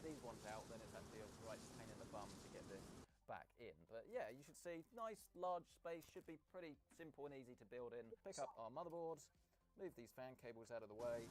these ones out, then it's actually a right pain in the bum to get this back in. But yeah, you should see nice large space, should be pretty simple and easy to build in. Pick up our motherboard, move these fan cables out of the way,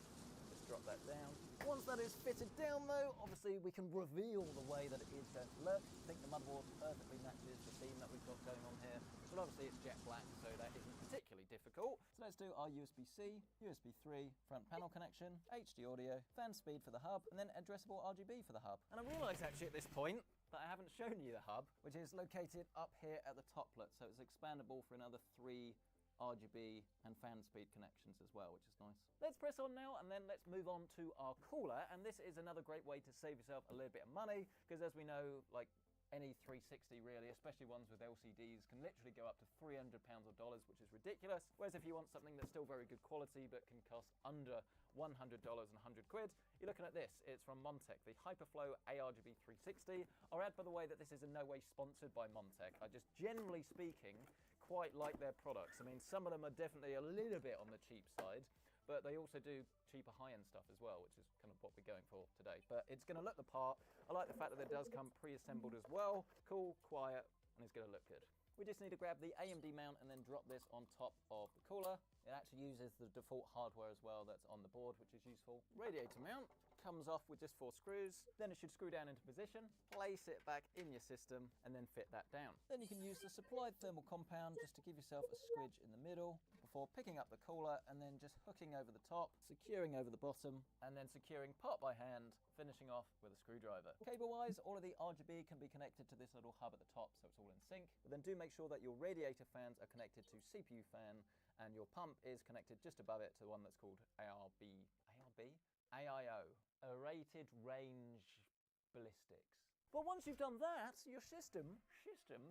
just drop that down. Once that is fitted down though, obviously we can reveal the way that it is going to look. I think the motherboard perfectly matches the theme that we've got going on here, but obviously it's jet black, so that isn't particularly difficult. So let's do our USB-C, USB 3, front panel connection, HD audio, fan speed for the hub, and then addressable RGB for the hub. And I realise actually at this point that I haven't shown you the hub, which is located up here at the toplet, so it's expandable for another 3 RGB and fan speed connections as well, which is nice. Let's press on now and then let's move on to our cooler, and this is another great way to save yourself a little bit of money, because as we know, like any 360 really, especially ones with LCDs, can literally go up to £300 or dollars, which is ridiculous. Whereas if you want something that's still very good quality but can cost under $100 and 100 quid, you're looking at this. It's from Montech, the Hyperflow ARGB 360. I'll add, by the way, that this is in no way sponsored by Montech. I just, generally speaking, quite like their products. I mean, some of them are definitely a little bit on the cheap side, but they also do cheaper high-end stuff as well, which is kind of what we're going for today. But it's going to look the part. I like the fact that it does come pre-assembled as well. Cool, quiet, and it's going to look good. We just need to grab the AMD mount and then drop this on top of the cooler. It actually uses the default hardware as well that's on the board, which is useful. Radiator mount comes off with just 4 screws. Then it should screw down into position, place it back in your system, and then fit that down. Then you can use the supplied thermal compound just to give yourself a squidge in the middle before picking up the cooler and then just hooking over the top, securing over the bottom, and then securing part by hand, finishing off with a screwdriver. Cable-wise, all of the RGB can be connected to this little hub at the top, so it's all in sync. But then do make sure that your radiator fans are connected to CPU fan, and your pump is connected just above it to one that's called AIO, Aerated Range Ballistics. But once you've done that, your system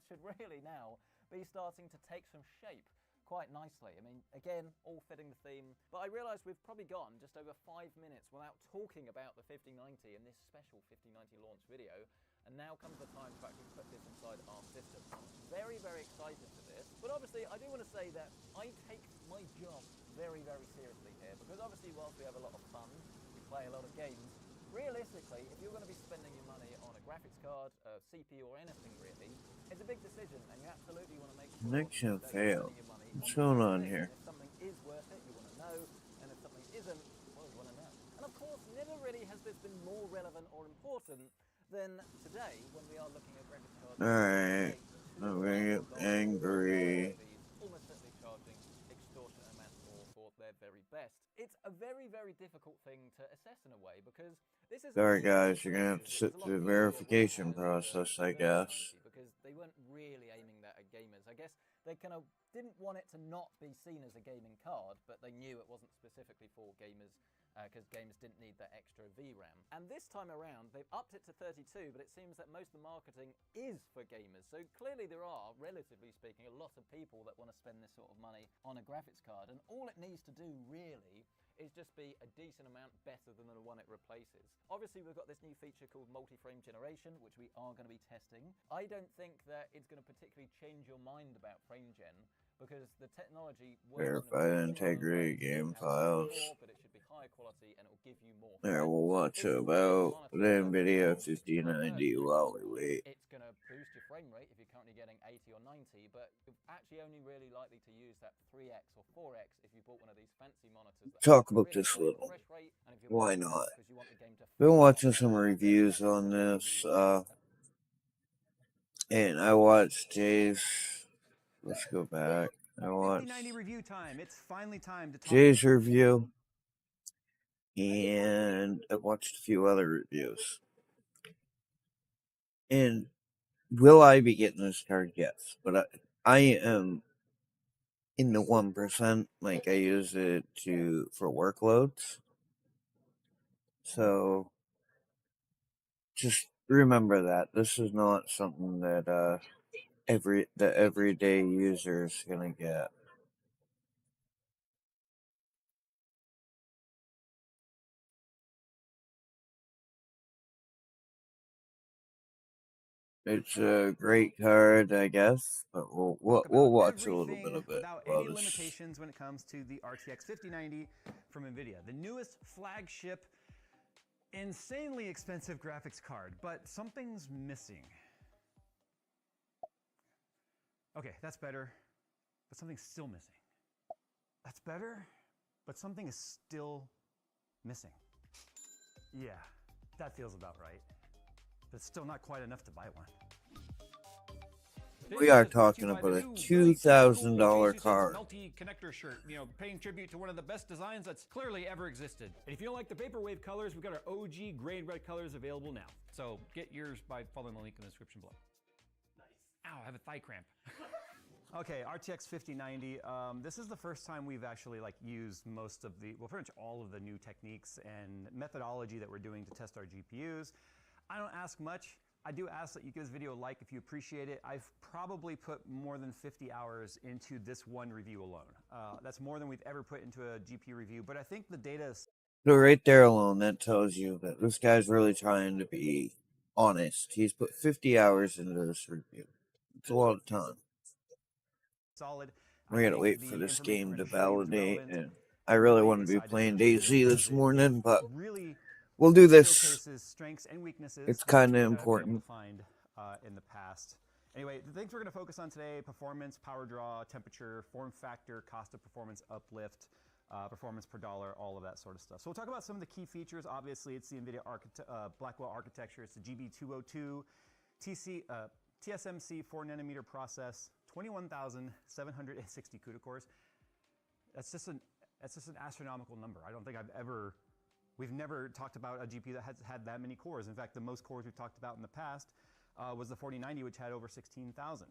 should really now be starting to take some shape quite nicely. I mean, again, all fitting the theme, but I realise we've probably gone just over 5 minutes without talking about the 5090 in this special 5090 launch video, and now comes the time to actually put this inside our system. I'm very, very excited for this, but obviously I do want to say that I take my job very, very seriously here, because obviously whilst we have a lot of fun, we play a lot of games, realistically, if you're going to be spending your money on a graphics card, a CPU or anything really, it's a big decision, and you absolutely want to make sure Connection that failed. you're spending your money What's on going on the here? thing. If something is worth it, you want to know, and if something isn't, well, you want to know. And of course, never really has this been more relevant or important than today when we are looking at graphics cards. Alright, I'm gonna get angry. Almost certainly charging extortionate amounts more for their very best. It's a very, very difficult thing to assess in a way, because this is... Sorry guys, you're gonna have to sit through the verification process, I guess. Because they weren't really aiming that at gamers. I guess they kind of didn't want it to not be seen as a gaming card, but they knew it wasn't specifically for gamers, because gamers didn't need that extra VRAM. And this time around, they've upped it to 32, but it seems that most of the marketing is for gamers. So clearly there are, relatively speaking, a lot of people that want to spend this sort of money on a graphics card. And all it needs to do, really, is just be a decent amount better than the one it replaces. Obviously, we've got this new feature called multi-frame generation, which we are going to be testing. I don't think that it's going to particularly change your mind about frame gen, because the technology Verify the integrity game files. but it should be higher quality and it will give you more. Yeah, we'll watch about the NVIDIA 5090 while we wait. It's going to boost your frame rate if you're currently getting 80 or 90, but you're actually only really likely to use that 3x or 4x if you bought one of these fancy monitors. Talk about this a little. Why not? Been watching some reviews on this, and I watched Jay's. Let's go back. I watched review time. It's finally time to talk. Jay's review, and I watched a few other reviews. And will I be getting this card? Yes, but I am in the 1%. Like, I use it for workloads. So just remember that this is not something that the everyday user is gonna get. It's a great card, I guess, but we'll watch a little bit of it. Without any limitations when it comes to the RTX 5090 from NVIDIA, the newest flagship insanely expensive graphics card, but something's missing. Okay, that's better, but something's still missing. That's better, but something is still missing. Yeah, that feels about right. But it's still not quite enough to buy one. We are talking about a $2,000 card. Multi-connector shirt, paying tribute to one of the best designs that's clearly ever existed. And if you don't like the Vaporwave colors, we've got our OG gray and red colors available now. So get yours by following the link in the description below. Nice. Ow, I have a thigh cramp. Okay, RTX 5090. This is the first time we've actually used most of the, well, pretty much all of the new techniques and methodology that we're doing to test our GPUs. I don't ask much. I do ask that you give this video a like if you appreciate it. I've probably put more than 50 hours into this one review alone. That's more than we've ever put into a GPU review, but I think the data is... So right there alone, that tells you that this guy's really trying to be honest. He's put 50 hours into this review. It's a lot of time. Solid. We gotta wait for this game to validate, and I really want to be playing DayZ this morning, but we'll do this. Strengths and weaknesses. It's kind of important. Find in the past. Anyway, the things we're going to focus on today: performance, power draw, temperature, form factor, cost of performance uplift, performance per dollar, all of that sort of stuff. So we'll talk about some of the key features. Obviously, it's the NVIDIA Blackwell architecture. It's the GB202 TSMC 4nm process, 21,760 CUDA cores. That's just an astronomical number. I don't think we've never talked about a GPU that has had that many cores. In fact, the most cores we've talked about in the past was the 4090, which had over 16,000.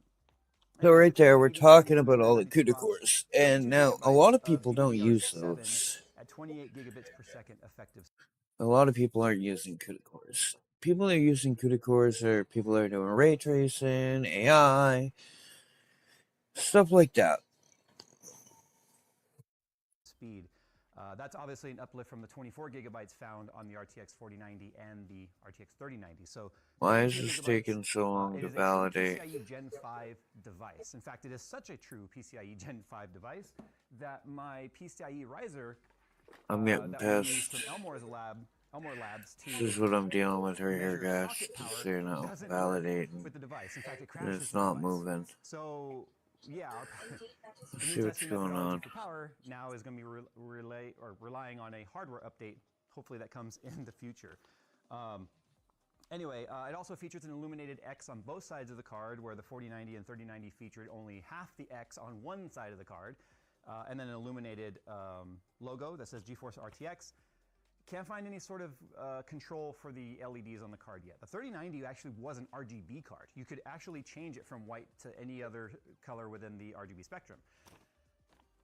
So right there, we're talking about all the CUDA cores, and now a lot of people don't use those. At 28 gigabits per second effective. A lot of people aren't using CUDA cores. People that are using CUDA cores are people that are doing ray tracing, AI, stuff like that. Speed. That's obviously an uplift from the 24 gigabytes found on the RTX 4090 and the RTX 3090. So why is this taking so long to validate? It is a PCIe Gen 5 device. In fact, it is such a true PCIe Gen 5 device that my PCIe riser I'm getting pissed. From Elmore Labs this is what I'm dealing with right here, guys. Just they're not validating. With the device. In fact, it and it's not moving. So yeah, let's see what's going on. Power now is going to be relying on a hardware update. Hopefully that comes in the future. Anyway, it also features an illuminated X on both sides of the card, where the 4090 and 3090 featured only half the X on one side of the card, and then an illuminated logo that says GeForce RTX. Can't find any sort of control for the LEDs on the card yet. The 3090 actually was an RGB card. You could actually change it from white to any other color within the RGB spectrum.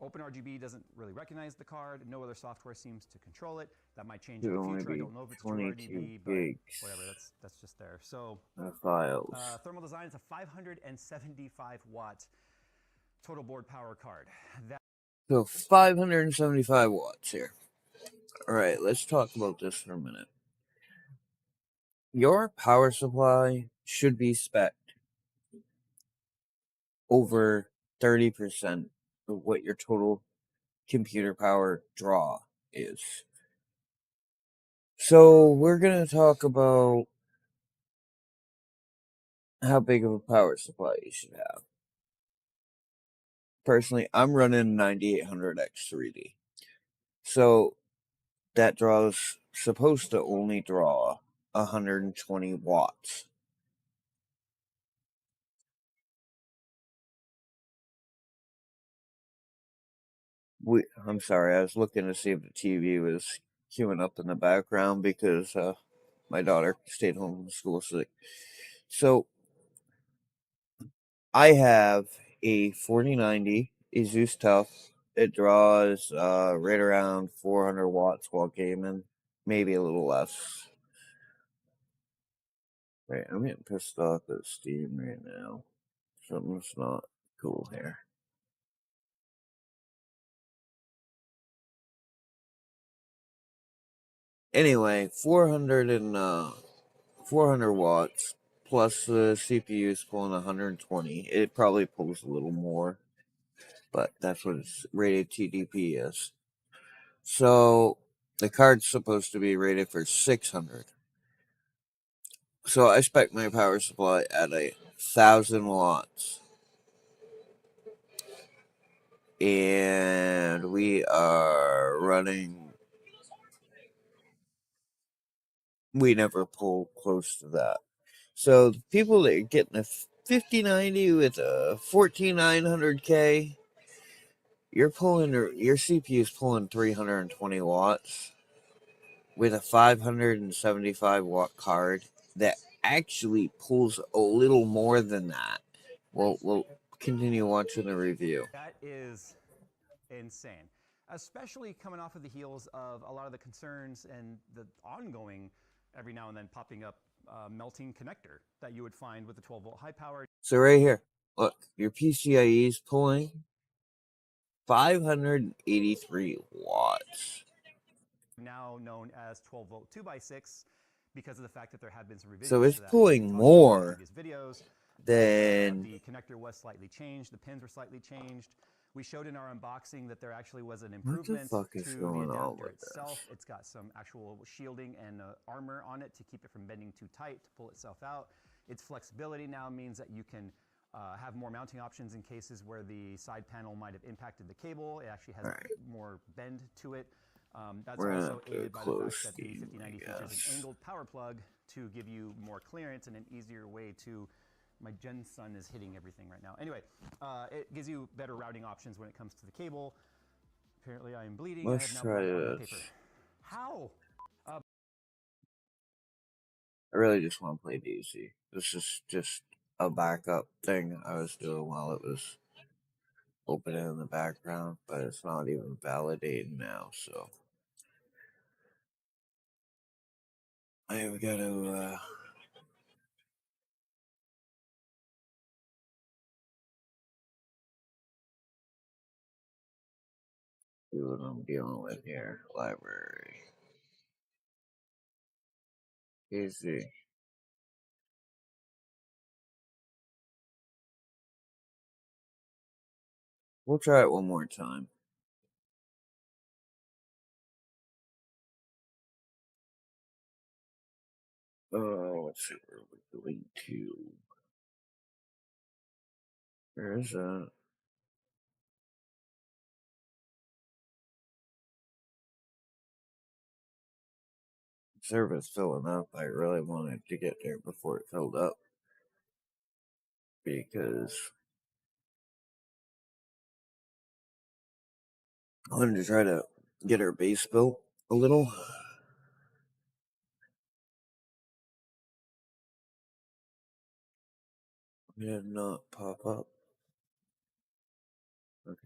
OpenRGB doesn't really recognize the card. No other software seems to control it. That might change in the future. I don't know if it's true RGB, but whatever. That's just there. So files. Thermal Design is a 575 watt total board power card. So 575 watts here. All right, let's talk about this for a minute. Your power supply should be spec'd over 30% of what your total computer power draw is. So we're going to talk about how big of a power supply you should have. Personally, I'm running 9800X3D. So that draw's supposed to only draw 120 watts. I'm sorry, I was looking to see if the TV was queuing up in the background because my daughter stayed home from school sick. So I have a 4090 Asus Tough. It draws right around 400 watts while gaming, maybe a little less. Right, I'm getting pissed off at Steam right now. Something's not cool here. Anyway, 400 watts plus the CPU is pulling 120. It probably pulls a little more, but that's what its rated TDP is. So The card's supposed to be rated for 600. So I spec my power supply at 1,000 watts. And we are running. We never pull close to that. So the people that are getting a 5090 with a 14900K, your CPU is pulling 320 watts with a 575 watt card that actually pulls a little more than that. We'll continue watching the review. That is insane, especially coming off of the heels of a lot of the concerns and the ongoing, every now and then popping up melting connector that you would find with the 12-volt high power. So right here, look, your PCIe is pulling 583 watts. Now known as 12-volt 2x6, because of the fact that there have been some revisions. So it's to that. pulling more previous videos. Then The connector was slightly changed. The pins were slightly changed. We showed in our unboxing that there actually was an improvement what the fuck is to going the on adapter with itself. this? It's got some actual shielding and armor on it to keep it from bending too tight to pull itself out. Its flexibility now means that you can have more mounting options in cases where the side panel might have impacted the cable. It actually has more bend to it. That's also aided by the fact that the 5090 features an angled power plug to give you more clearance and an easier way to. My Gen son is hitting everything right now. Anyway, it gives you better routing options when it comes to the cable. Apparently I am bleeding. Let's I have now try blood on my this. paper. How? I really just want to play DC. This is just a backup thing I was doing while it was opening in the background, but it's not even validating now, so I've got to see what I'm dealing with here. Library. Easy. We'll try it one more time. Oh, let's see where we're going to. There's a service filling up. I really wanted to get there before it filled up because I wanted to try to get our base built a little. It did not pop up. Okay.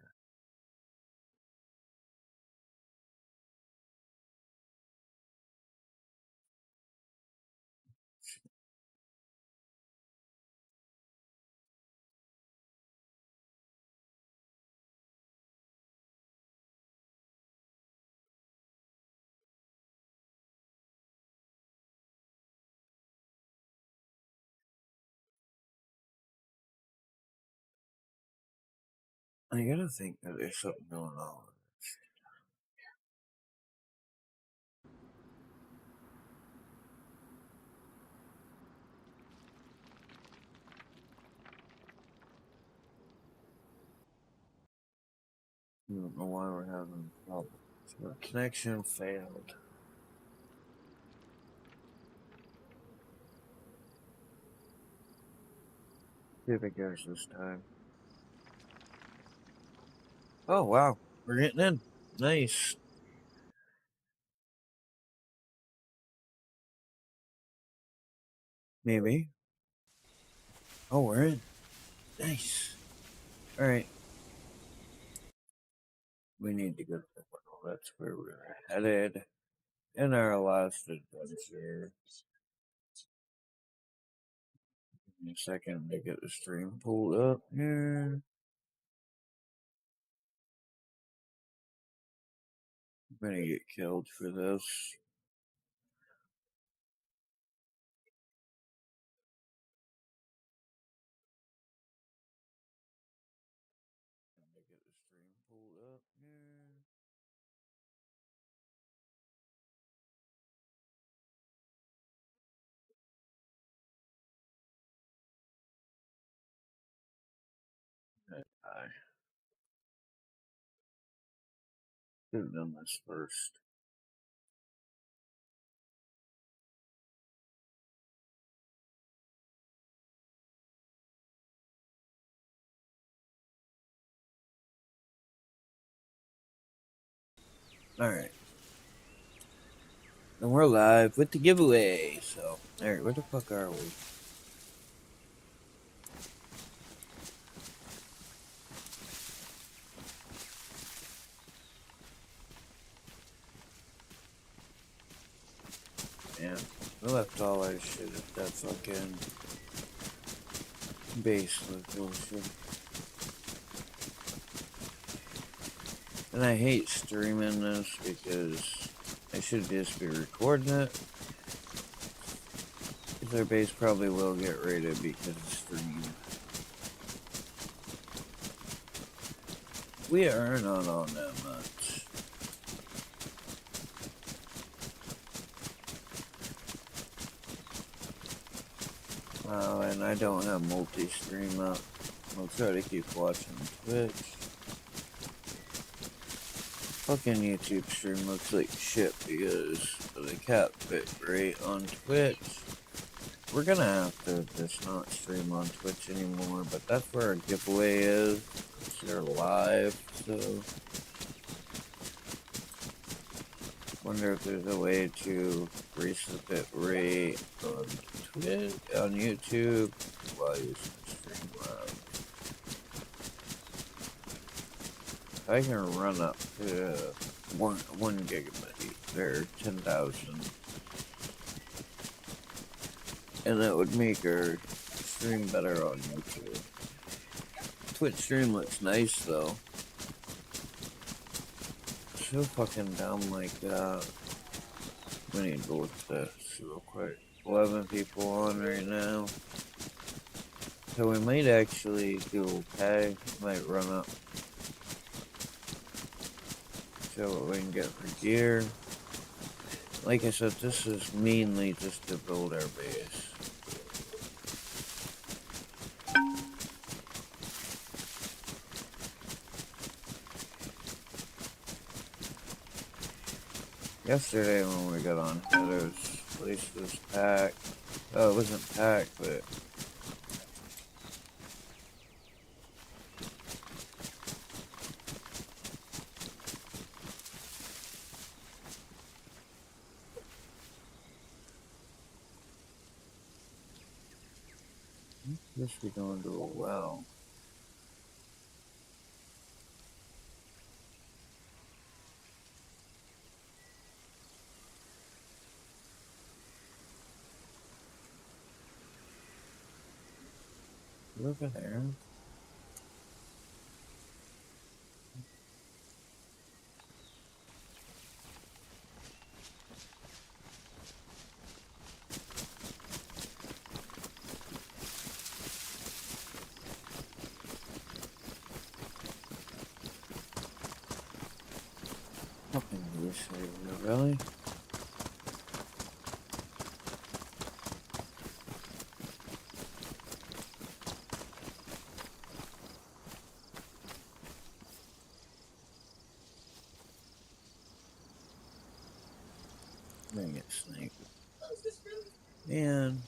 I gotta think that there's something going on. I don't know why we're having problems. So connection failed. See if it goes this time. Oh wow, we're getting in. Nice. Maybe. Oh, we're in. Nice. All right. We need to go to the portal. That's where we're headed in our last adventure. Give me a second to get the stream pulled up here. I'm gonna get killed for this. Get the stream pulled up here. Should have done this first. Alright. And we're live with the giveaway. So, alright, where the fuck are we? Yeah, I left all our shit at that fucking base location. And I hate streaming this because I should just be recording it. Because our base probably will get raided because of stream. We are not on that much. And I don't have multi-stream up. I'll try to keep watching Twitch. Fucking YouTube stream looks like shit because of the cap bit rate on Twitch. We're gonna have to just not stream on Twitch anymore, but that's where our giveaway is. They're live, so wonder if there's a way to increase the bit rate on Twitch, on YouTube while using Streamlabs. I can run up to one gigabyte or 10,000, and that would make our stream better on YouTube. Twitch stream looks nice though. So fucking dumb like that. We need to go with this real quick. 11 people on right now. So we might actually do okay. Might run up. Show what we can get for gear. Like I said, this is mainly just to build our base. Yesterday when we got on Heather's place was packed. Oh, it wasn't packed, but this we don't do well. Look at there. Fucking wish I really. Dang it, snake. Man.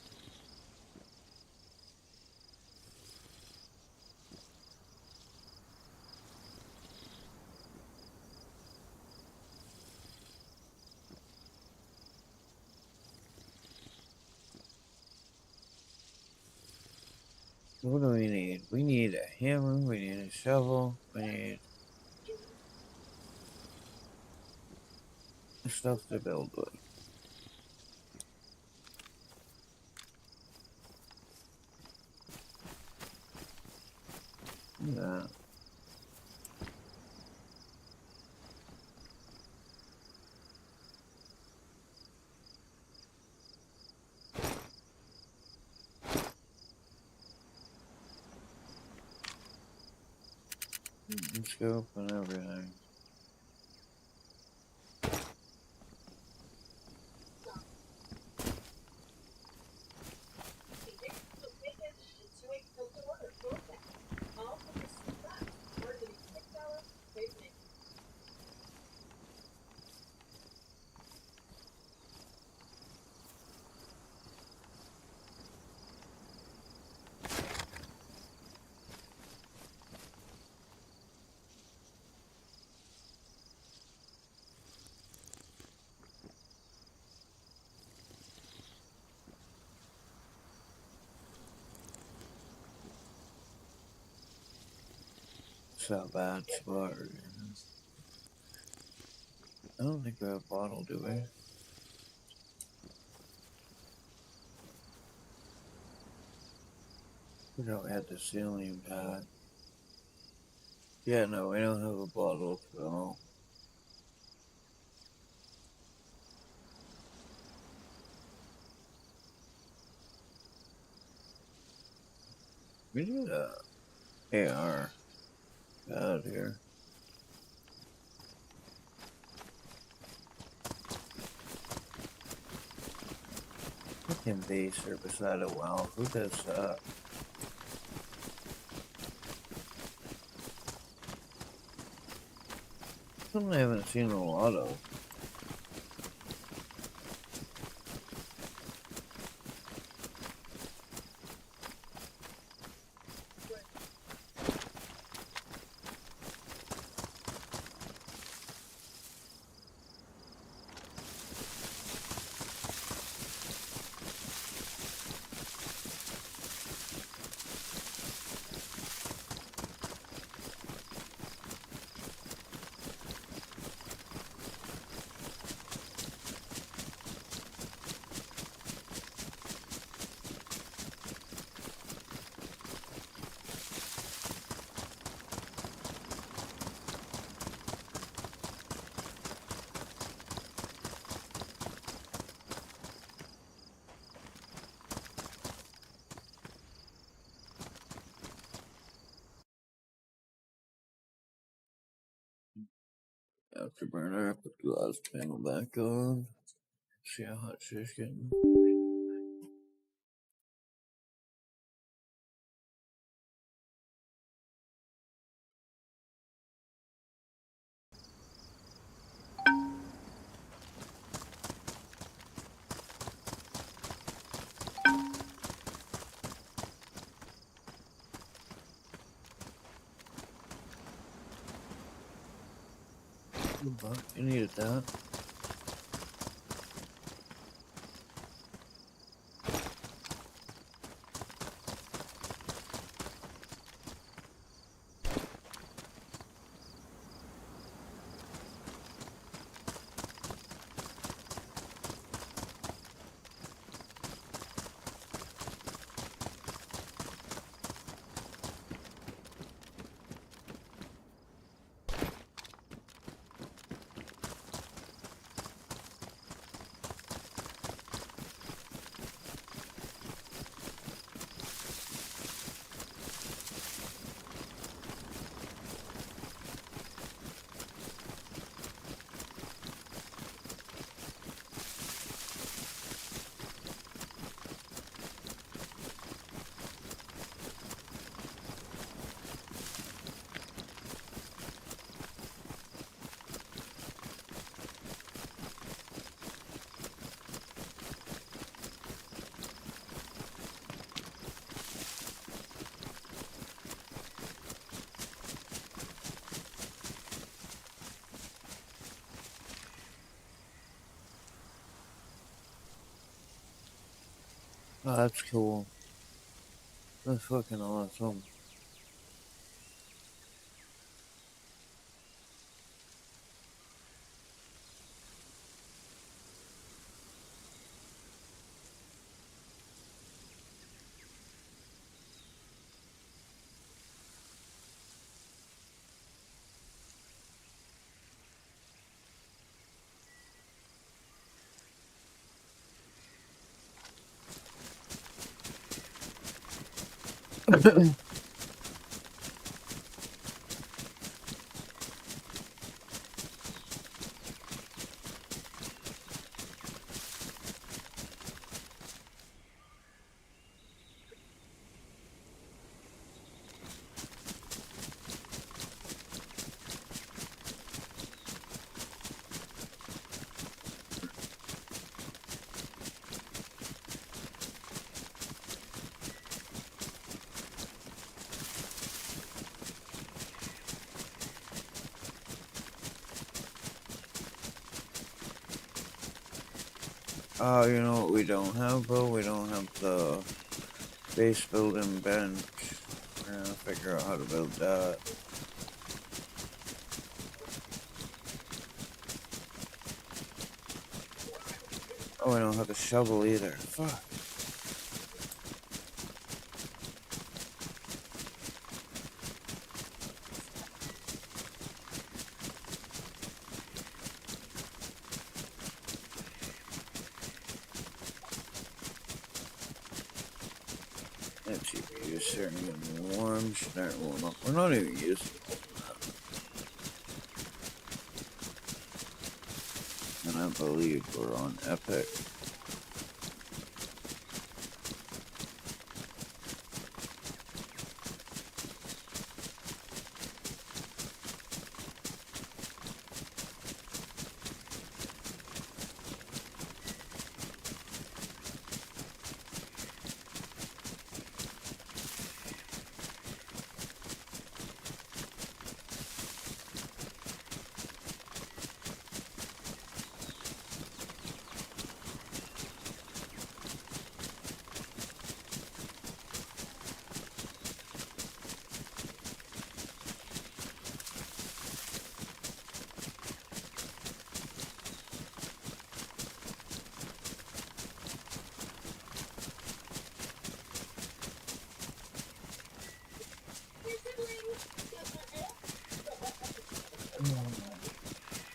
What do we need? We need a hammer, we need a shovel, we need stuff to build with. Yeah. Scope and everything. That's a bad spot. I don't think we have a bottle, do we? We don't have the ceiling pad. Yeah, no, we don't have a bottle, so. We need a AR out here. Fucking base are beside a well. Who does that? Something I haven't seen a lot of. Afterburner, put the glass panel back on. See how hot she's getting. You needed that. Oh, that's cool. That's fucking awesome. You know what we don't have, though? We don't have the base building bench. We're gonna figure out how to build that. Oh, I don't have a shovel either. Fuck. That CPU is starting to get warm. We're not even using it. And I believe we're on Epic.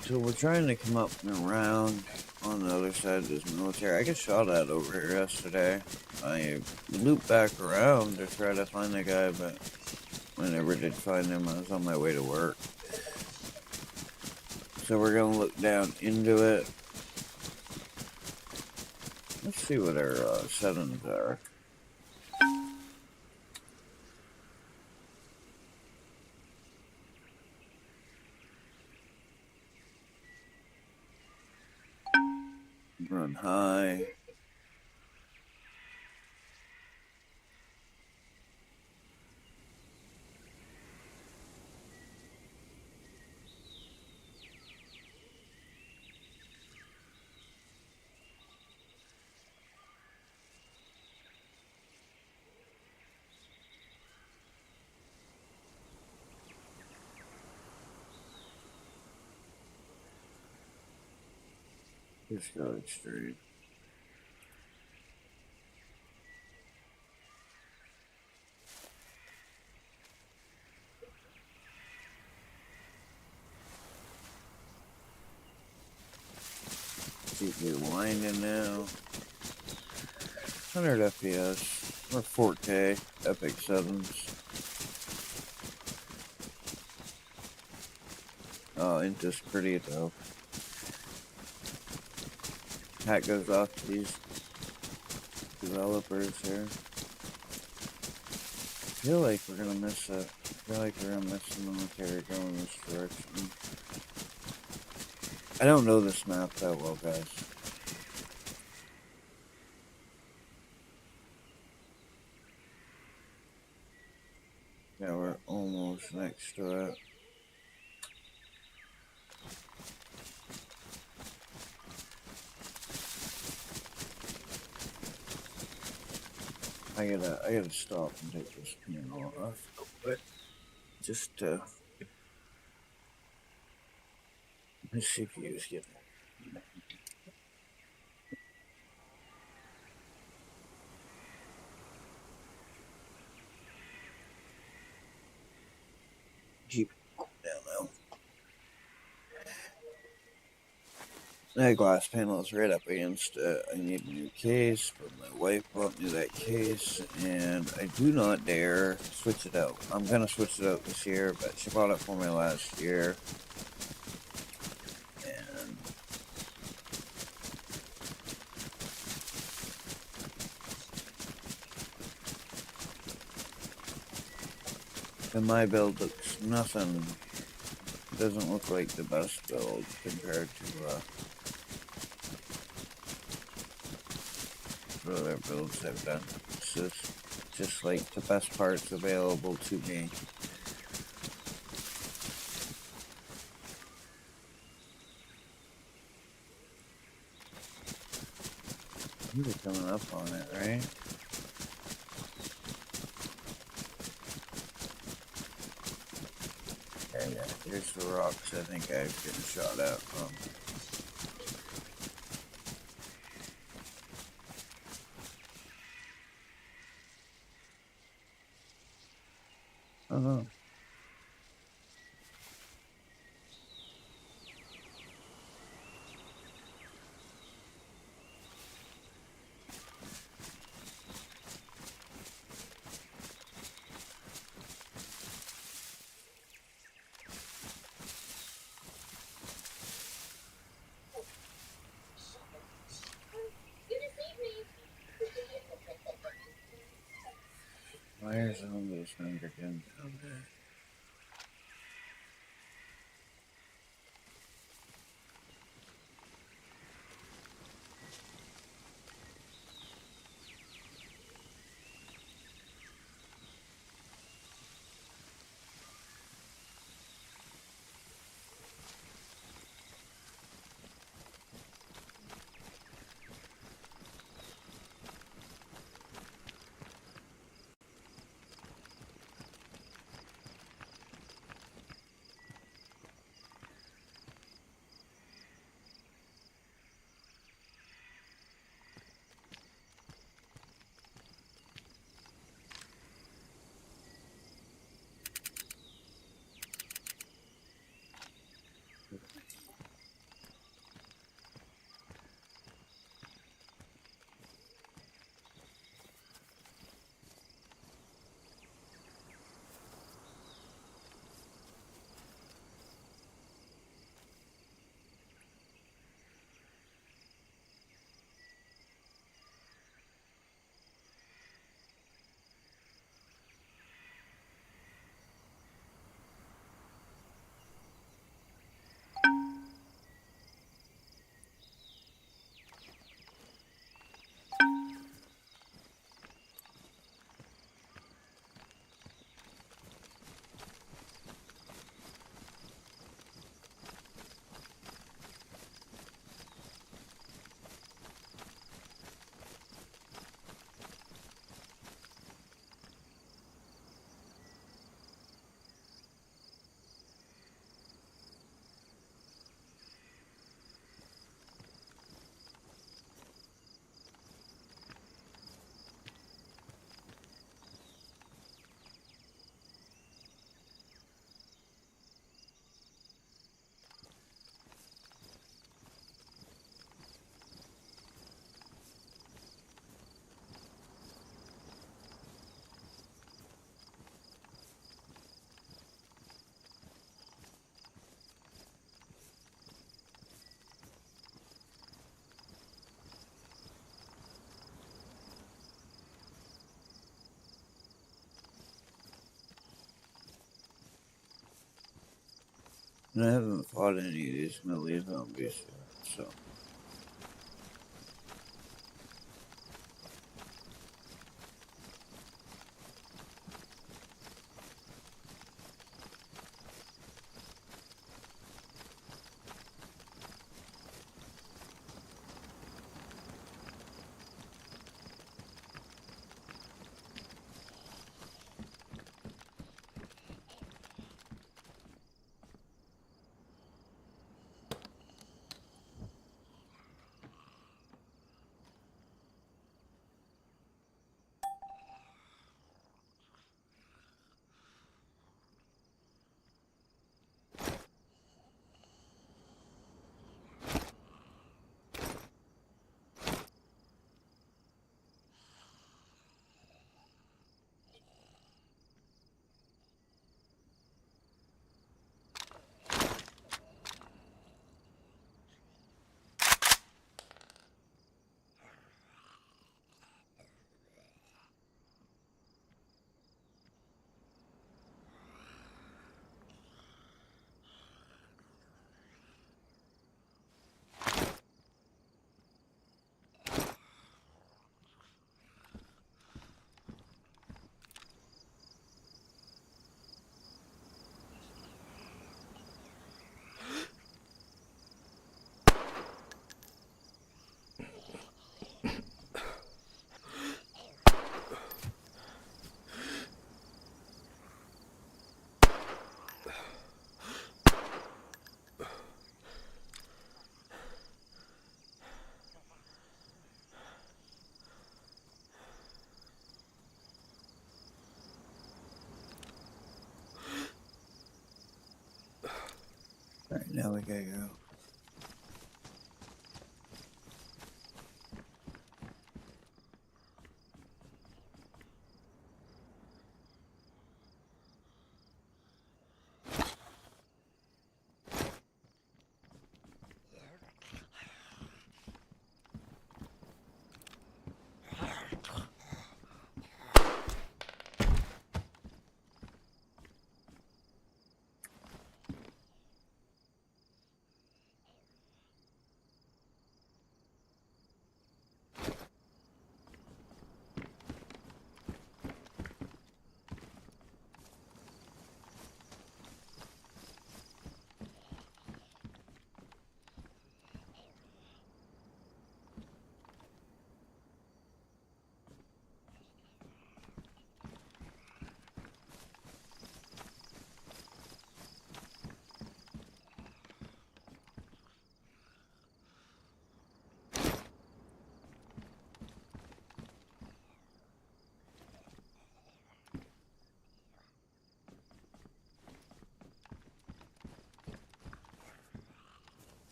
So we're trying to come up and around on the other side of this military. I got shot at over here yesterday. I looped back around to try to find the guy, but I never did find him. I was on my way to work. So we're going to look down into it. Let's see what our settings are. Run high. Just go straight. See if we're winding now. 100 FPS or 4K, Epic settings. Oh, ain't this pretty though. Hat goes off to these developers here. I feel like we're gonna miss it. I feel like we're gonna miss the military going this direction. I don't know this map that well, guys. Yeah, we're almost next to it. I gotta stop and take this panel off real quick. Just my CPU is getting. Keep it down now. That glass panel is right up against it. I need a new case, but my wife bought me that case, and I do not dare switch it out. I'm gonna switch it out this year, but she bought it for me last year. And my build looks nothing. Doesn't look like the best build compared to other builds I've done. It's just like the best parts available to me. You're coming up on it, right? Yeah, here's the rocks I think I was getting shot at from. don't know. Why is all those Hunger Games down there? And I haven't fought any of these melee zombies yet, so. Now we gotta go.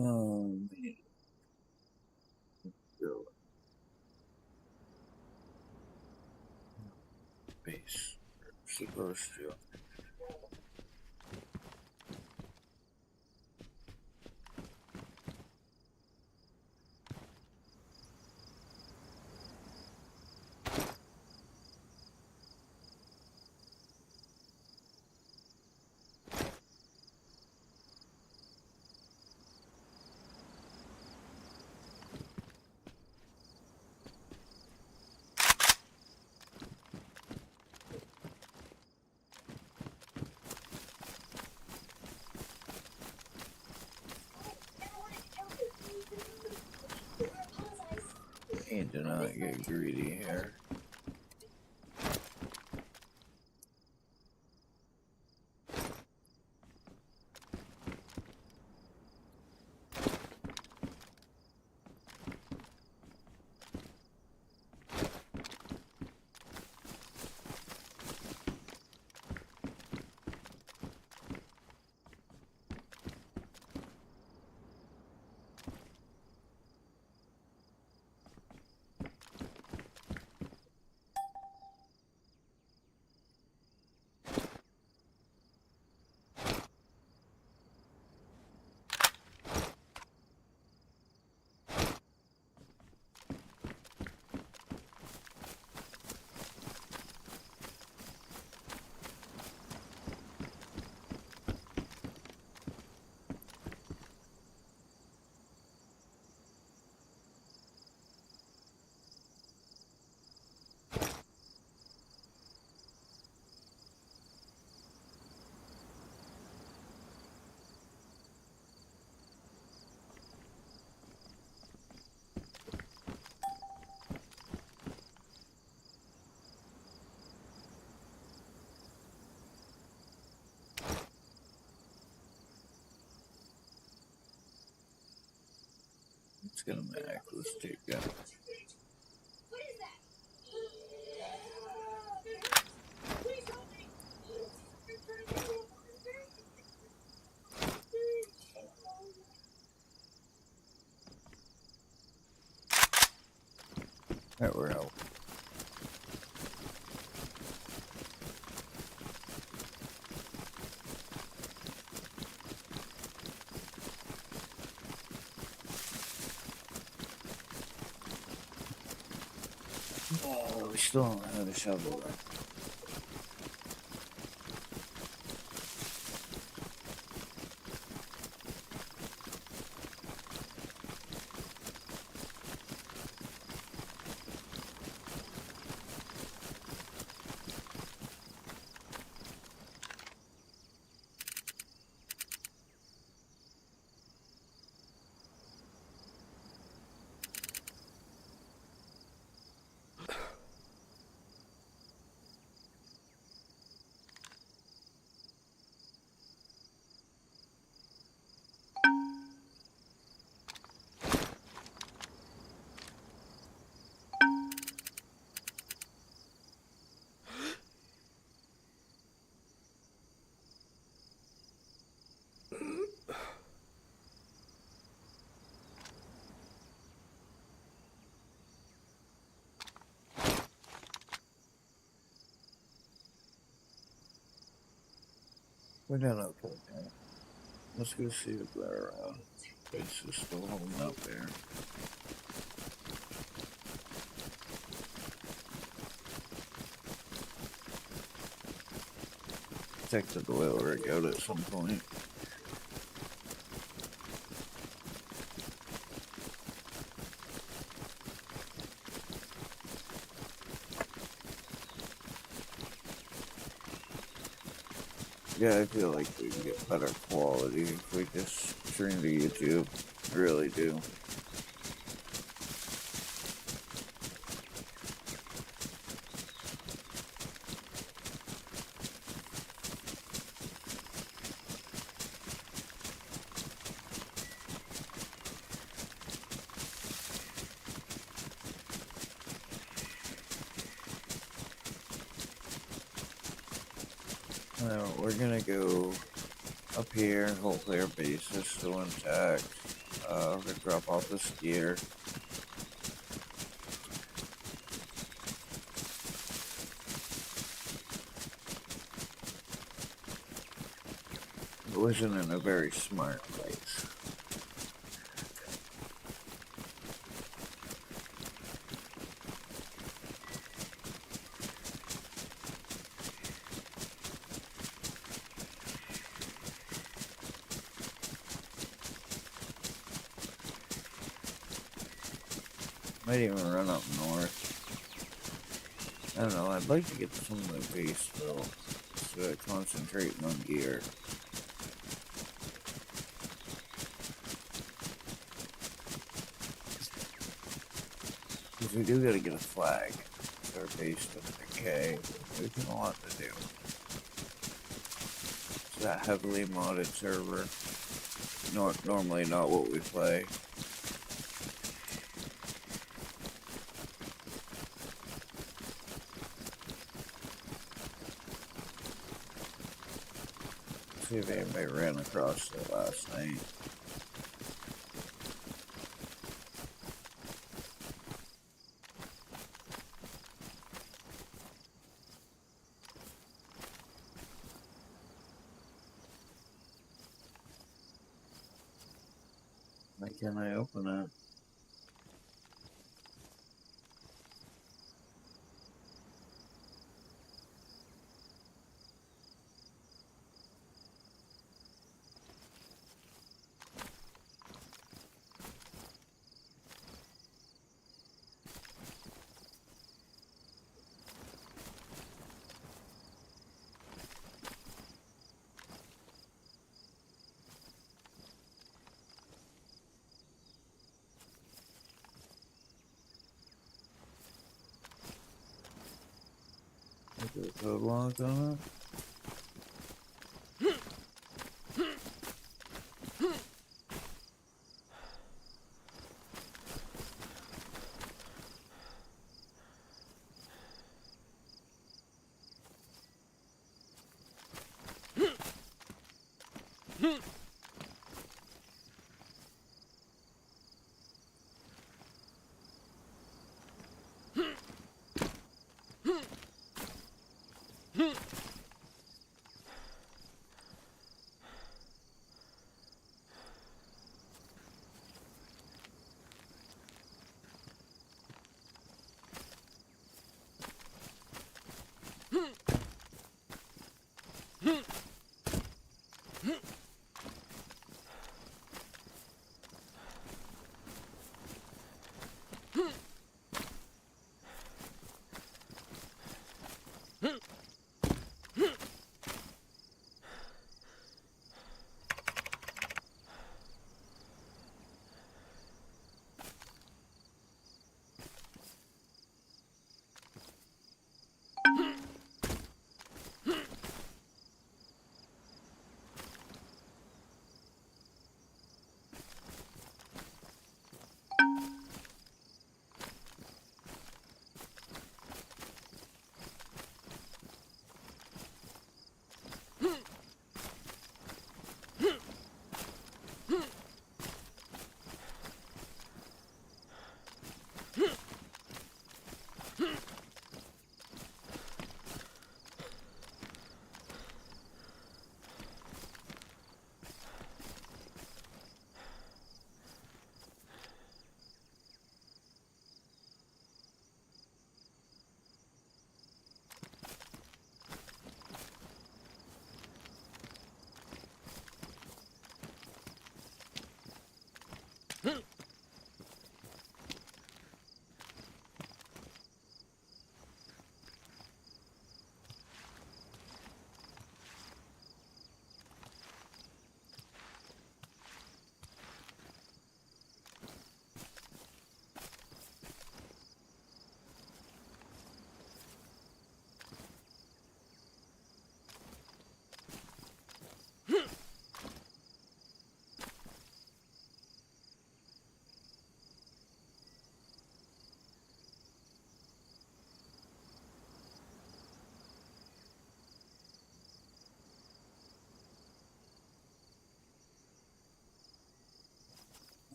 Oh, man. Go. Base. Supposed to. And do not get greedy here. schematic. Let's take that. Alright, we're out. Oh, we still don't have a shovel. We're done okay. Let's go see if our base is still holding up there. Protected the oil rig out at some point. Yeah, I feel like we can get better quality if we just stream to YouTube. I really do. We're gonna go up here, hopefully our base is still intact. We're gonna drop off this gear. It wasn't in a very smart place. Might even run up north. I don't know, I'd like to get some of the base though, so I concentrating on gear. Because we do gotta get a flag. Our base doesn't decay. There's a lot to do. It's that heavily modded server. Normally not what we play. See if anybody ran across it last night. Why can't I open it? Is there a code locked on it?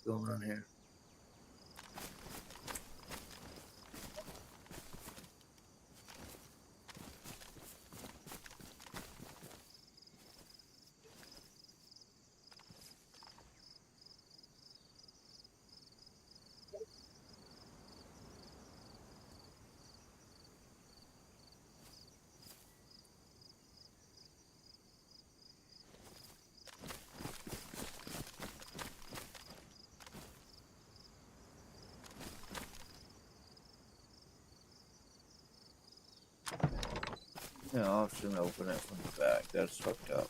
Going on here? Yeah, I'll often open it from the back. That's hooked up.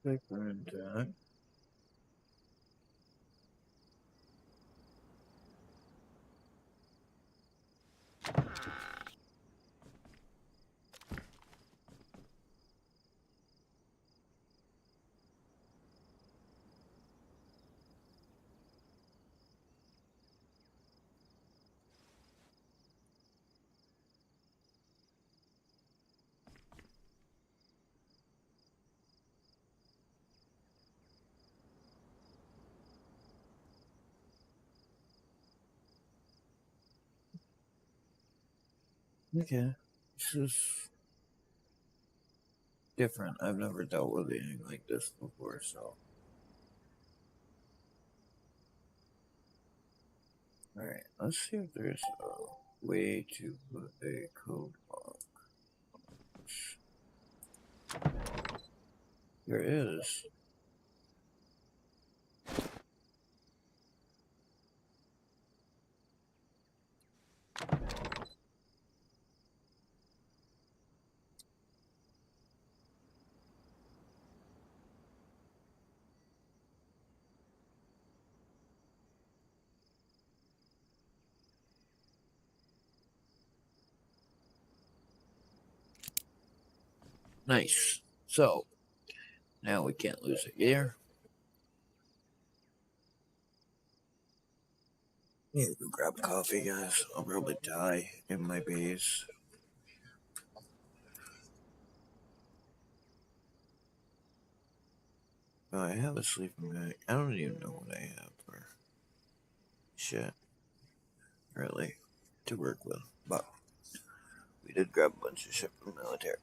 Paper intact. Okay. This is different. I've never dealt with anything like this before, so. Alright, let's see if there's a way to put a code block. There is. Nice. So, now we can't lose it here. Yeah, go grab coffee, guys. I'll probably die in my base. Oh, I have a sleeping bag. I don't even know what I have for shit, really, to work with. But we did grab a bunch of shit from the military.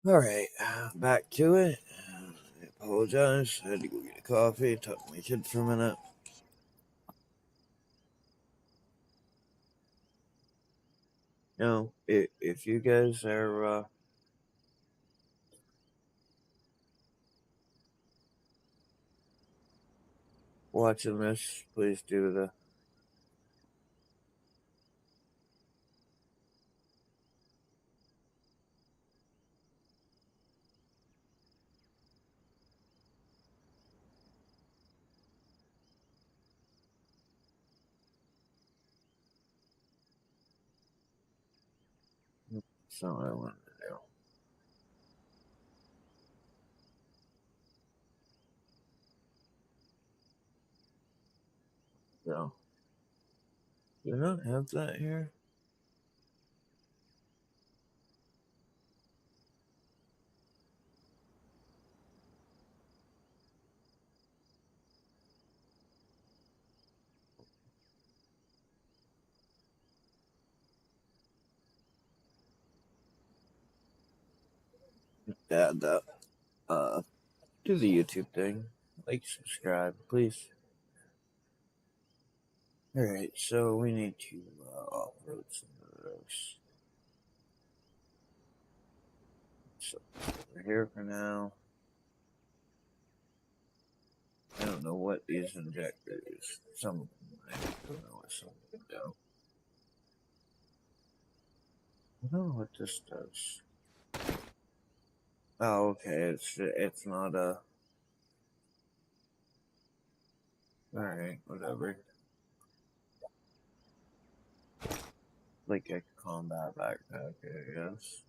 Alright, back to it. I apologize. I had to go get a coffee, talk to my kid for a minute. No, if you guys are watching this, please do the something I wanted to do. So, do you not have that here? Add that. Do the YouTube thing. Like, subscribe, please. Alright, so we need to offload some of those. So, we're here for now. I don't know what these injectors, some of them, I don't know what some of them do. I don't know what this does. Oh, okay, it's not a... Alright, whatever. Like a combat backpack, I guess.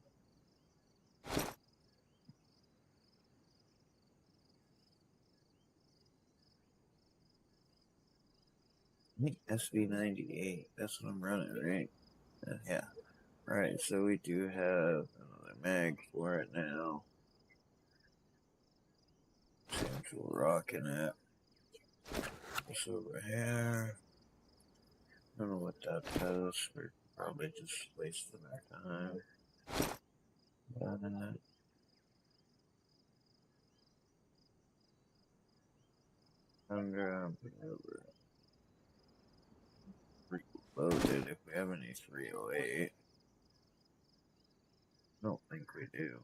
I think SV98, that's what I'm running, right? Yeah. Right, so we do have another mag for it now. Central rocking it. This over here. I don't know what that does. We're probably just wasting our time. Under reloaded if we have any 308. I don't think we do.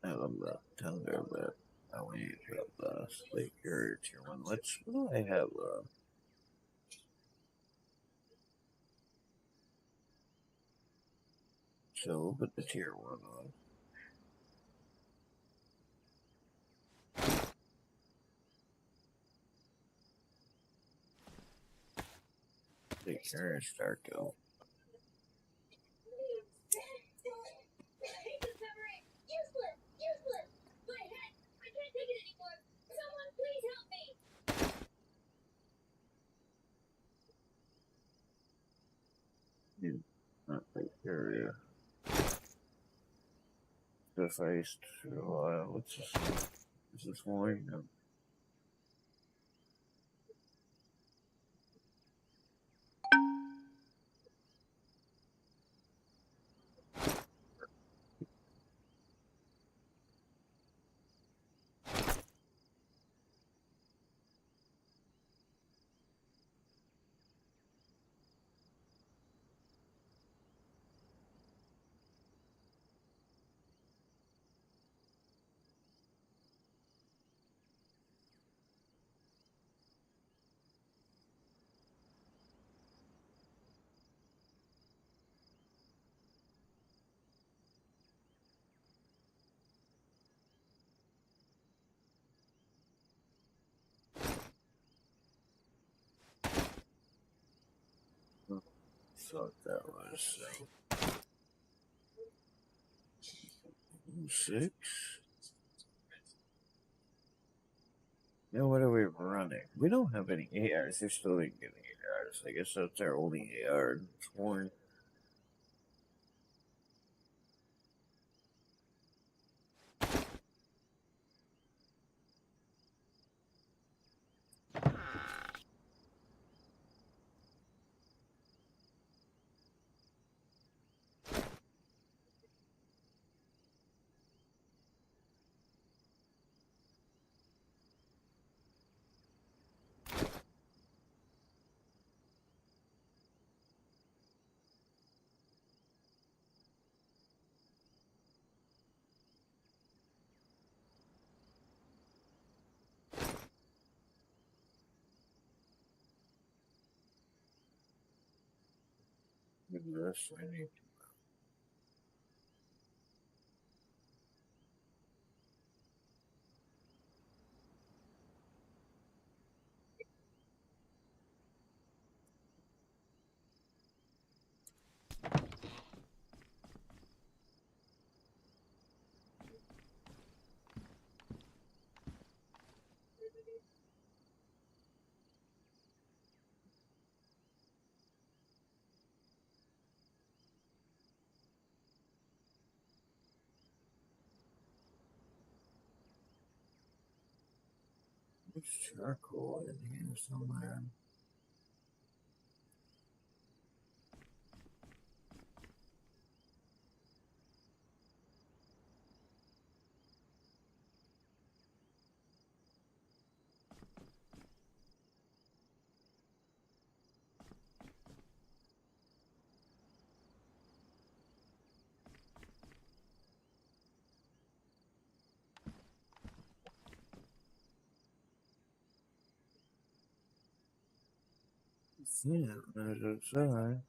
I love that Tundra, but Oh, we need to have the slate here, tier 1. What do I have? So we'll put the tier 1 on. Take care of Starco. Not take care of you. Sufficed for a while. What's this? Is this one? No. Thought that was 6. Now what are we running? We don't have any ARs. They're still didn't get any ARs. I guess that's our only AR. It's worn. This I need. There's charcoal in here somewhere. Yeah, there's outside.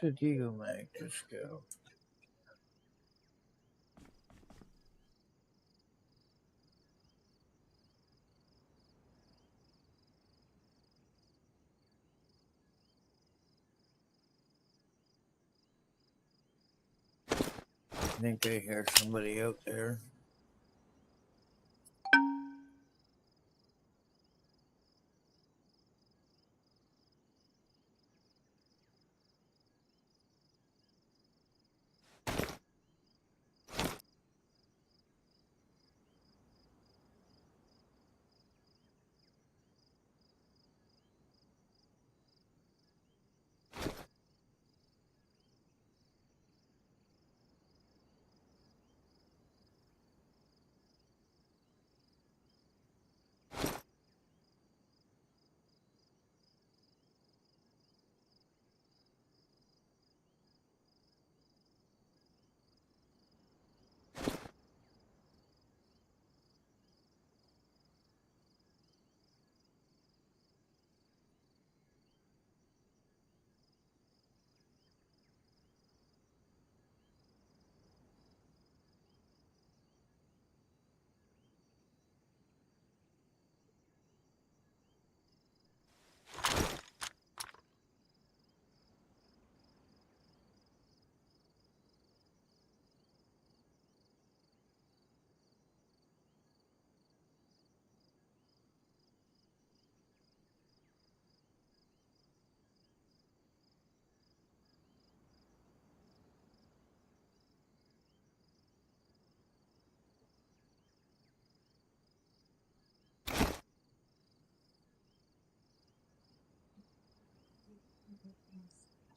did you make this go? I think I hear somebody out there.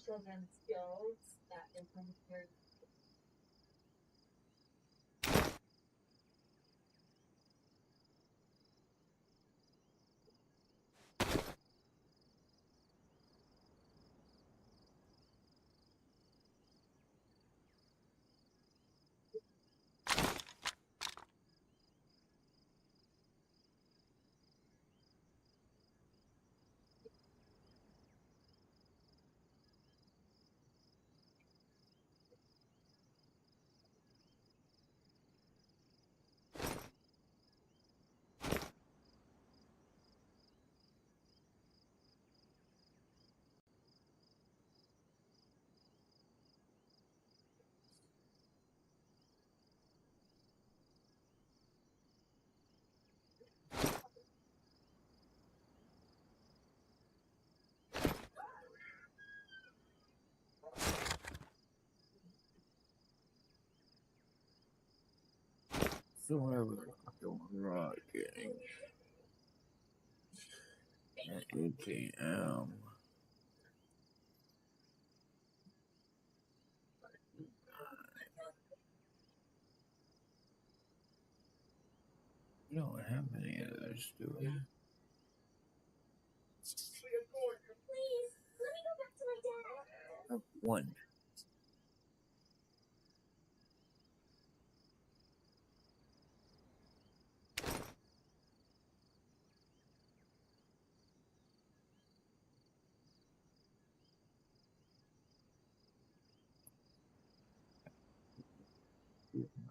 Children's skills that improve their So I was doing right getting at 8 p.m. You don't have any of those, do we? please let me go back to my dad. One.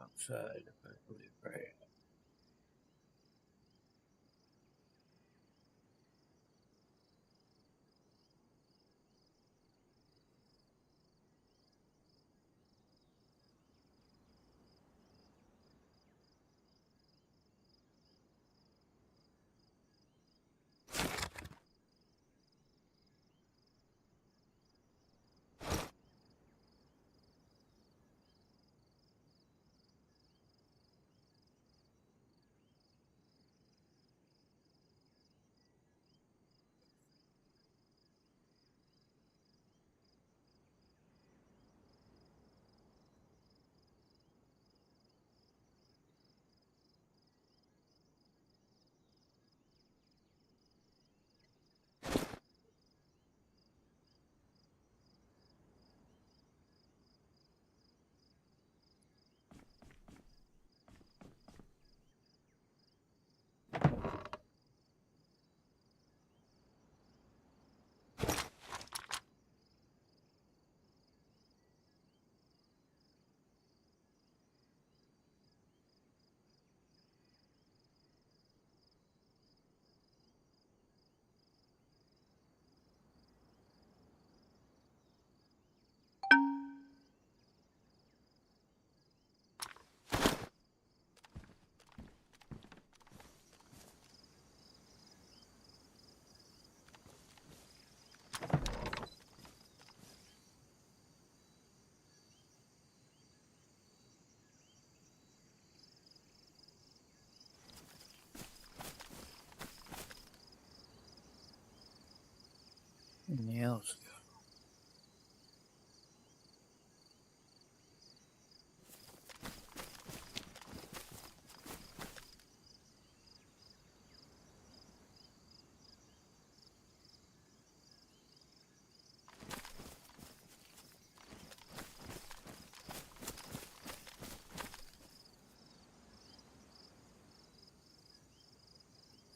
Outside, if I believe right. Nails.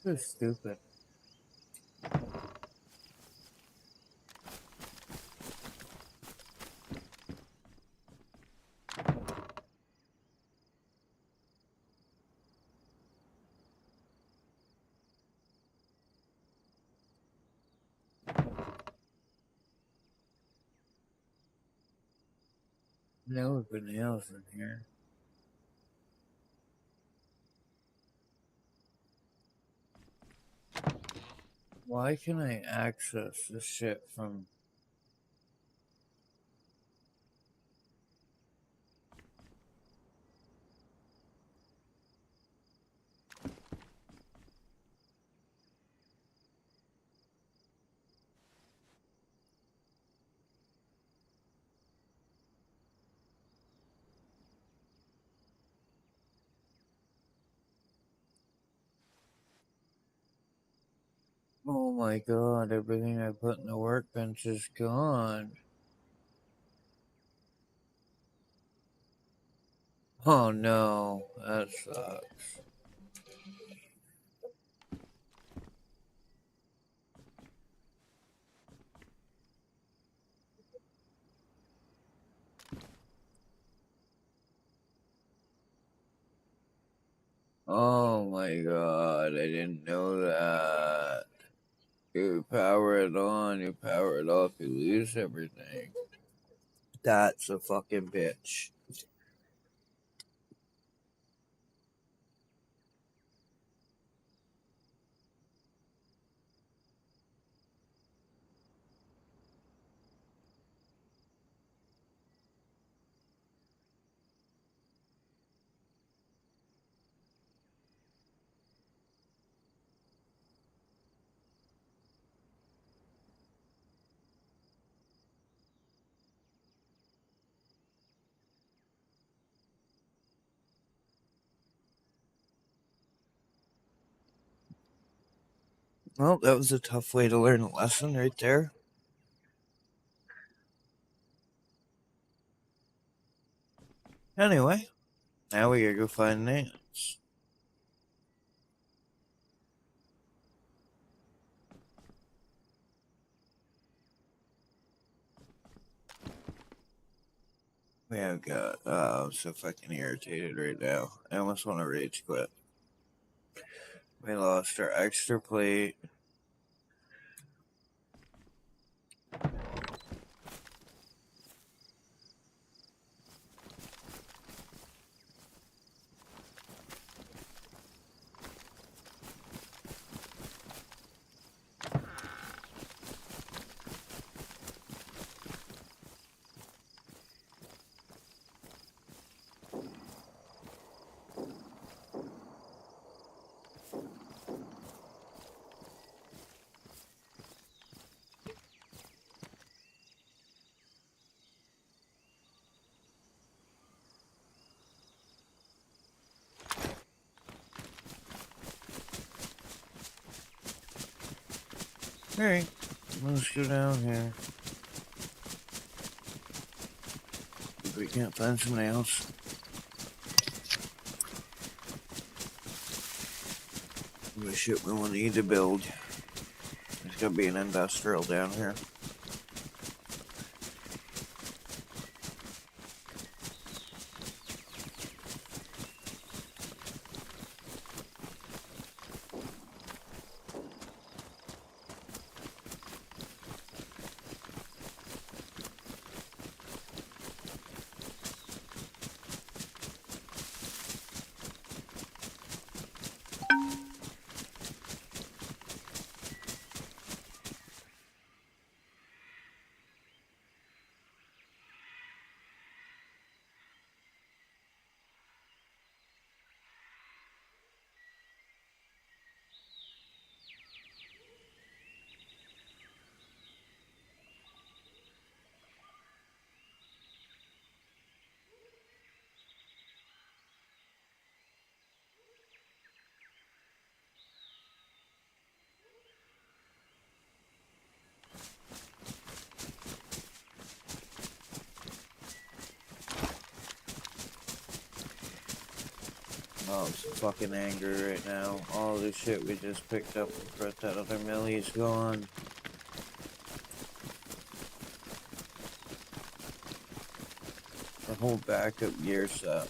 So stupid. No nails in here. Why can I access this shit from... Oh my god, everything I put in the workbench is gone. Oh no, that sucks. Oh my god, I didn't know that. You power it on, you power it off, you lose everything. That's a fucking bitch. Well, that was a tough way to learn a lesson right there. Anyway, now we gotta go find Nance. We have got, I'm so fucking irritated right now. I almost want to rage quit. We lost our extra plate. Alright, let's go down here. If we can't find somebody else. The shit we will need to build. There's gonna be an industrial down here. Oh, some fucking anger right now. All the shit we just picked up for that other millie's gone. The whole backup gear set.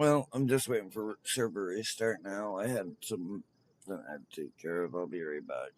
Well, I'm just waiting for server restart now. I had some that I had to take care of. I'll be right back.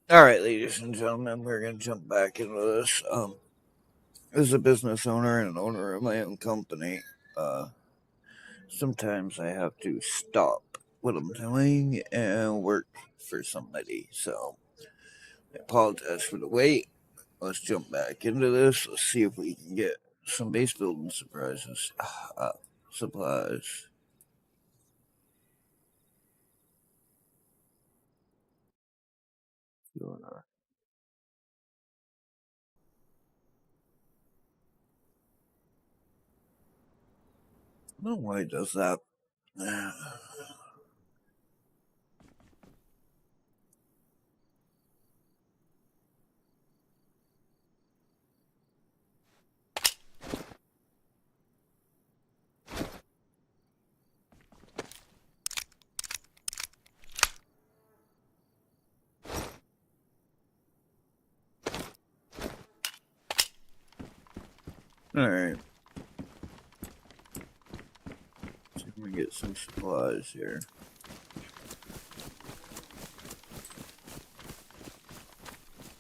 All right, ladies and gentlemen, we're gonna jump back into this. As a business owner and an owner of my own company, sometimes I have to stop what I'm doing and work for somebody. So I apologize for the wait. Let's jump back into this. Let's see if we can get some base building surprises. Supplies. I don't know why it does that. Alright. See if we get some supplies here.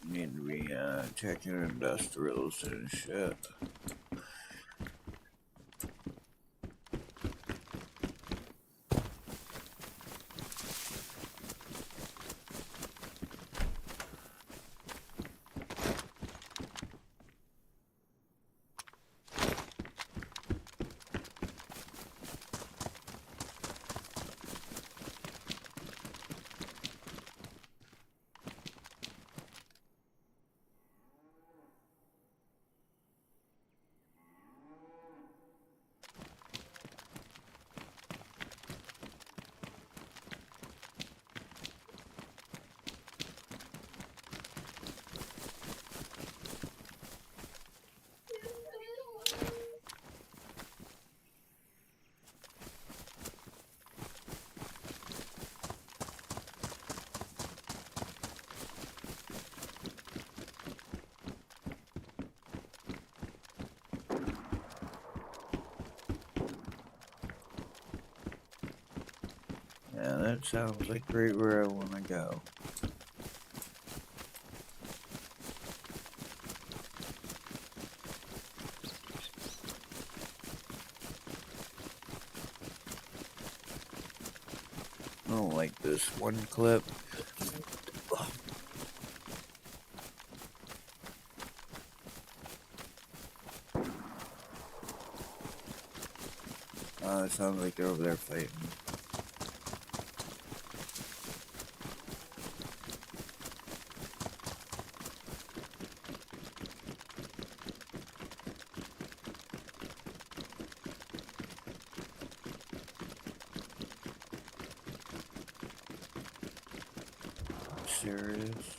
Need to be checking industrials and shit. Yeah, that sounds like right where I want to go. I don't like this one clip. It sounds like they're over there fighting. Serious?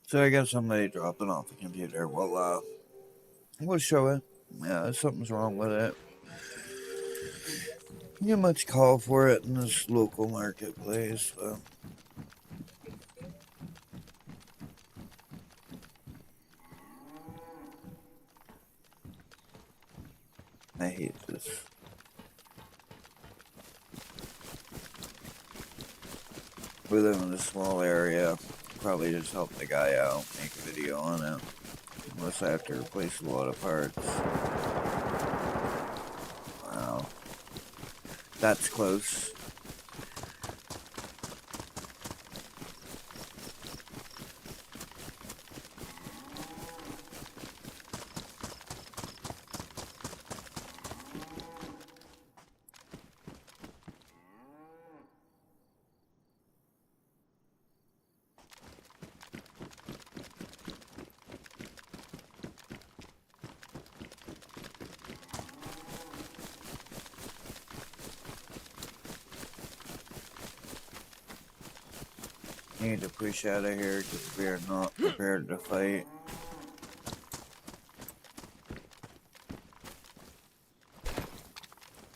So I got somebody dropping off the computer. Well, we'll show it. Yeah, something's wrong with it. You get much call for it in this local marketplace, but I hate this. We live in a small area. Probably just help the guy out, make a video on it. Unless I have to replace a lot of parts. Wow. That's close. Need to push out of here because we are not prepared to fight.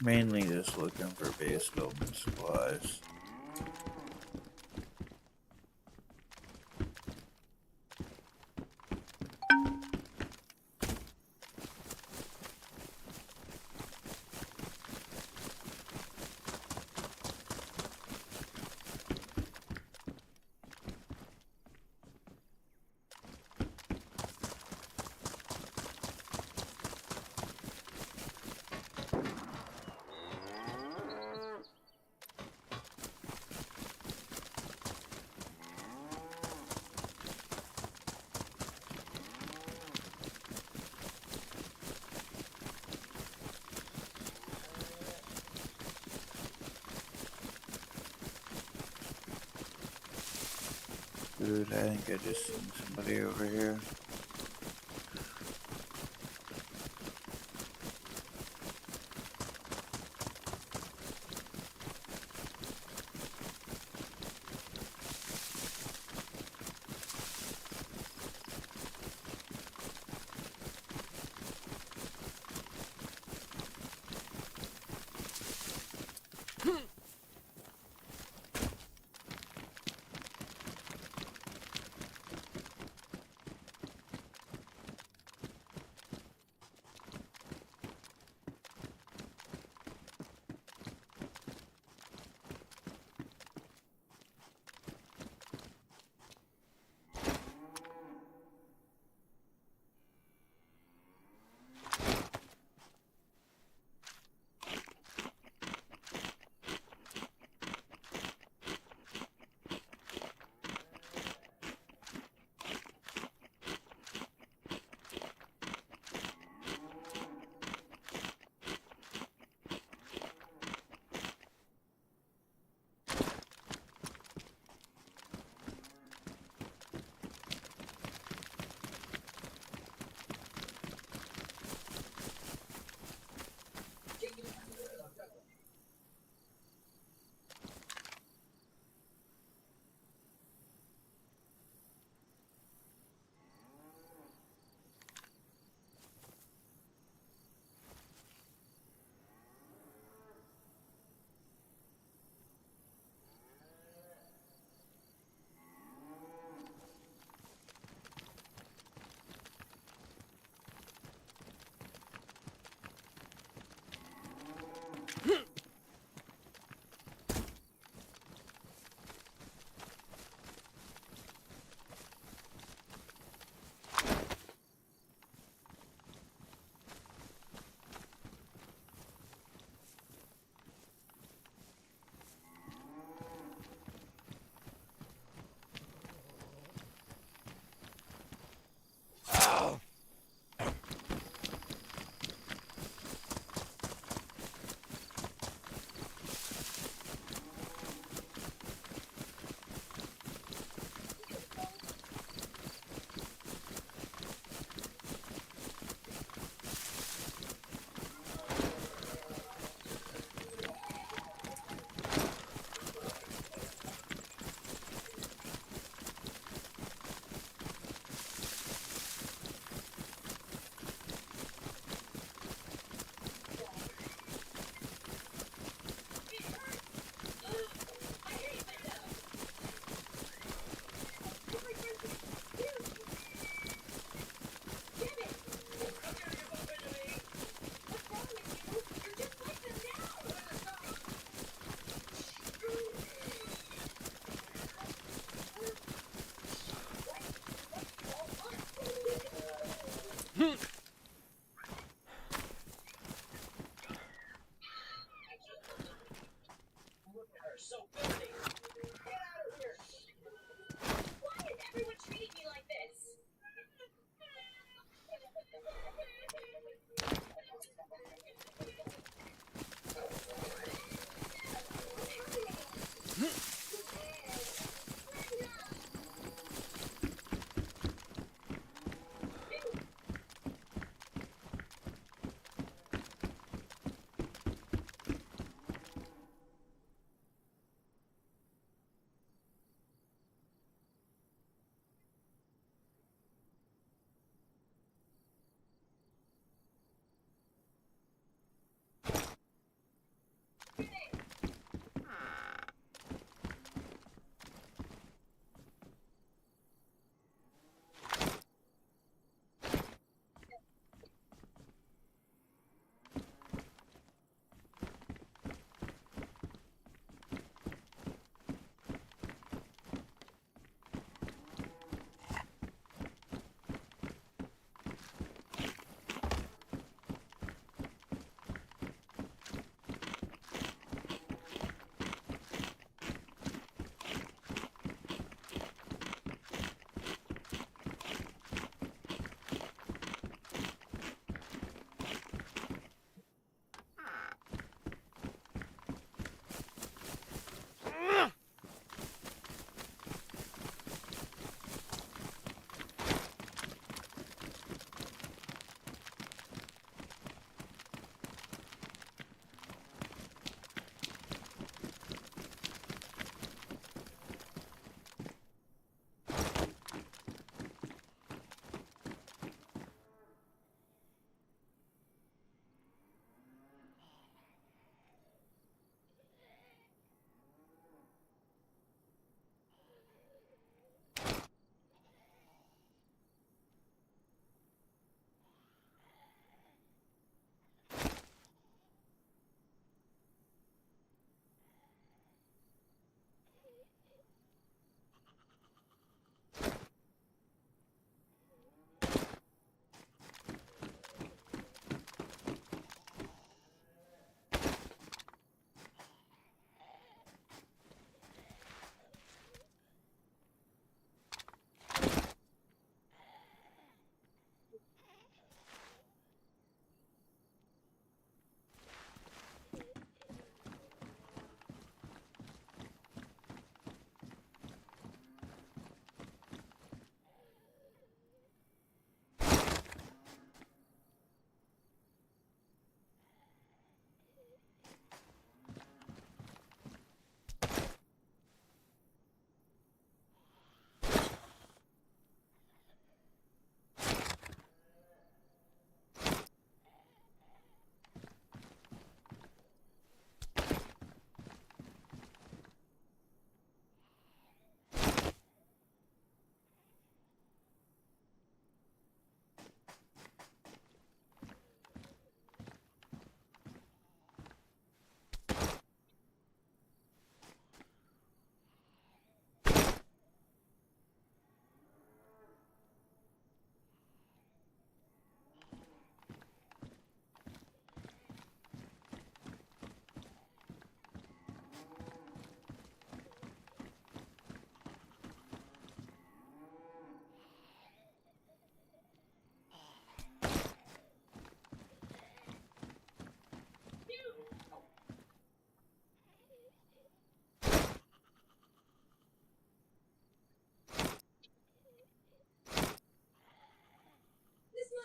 Mainly just looking for base building supplies. Dude, I think I just seen somebody over here.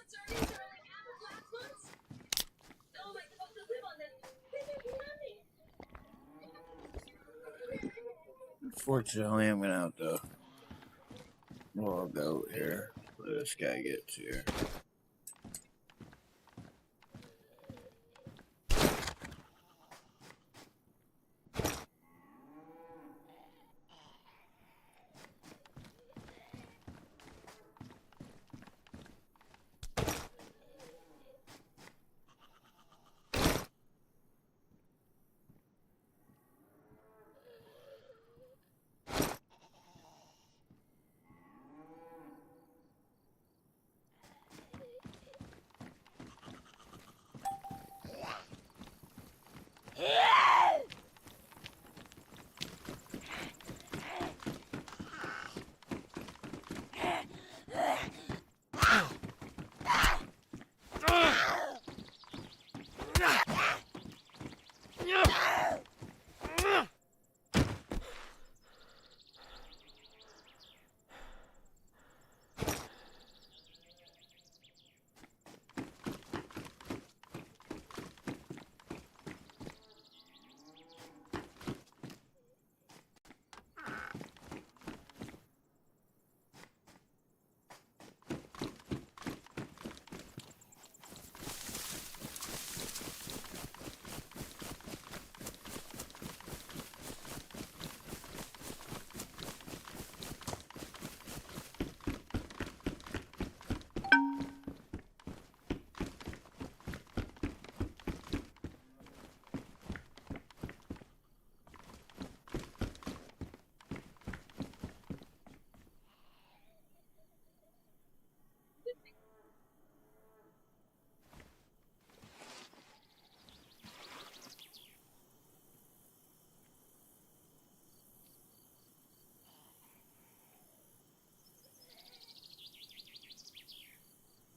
sardines are like half of last month's. Oh my god, to live on this. This is nothing. Unfortunately, I'm gonna have to log out here. Let this guy gets here.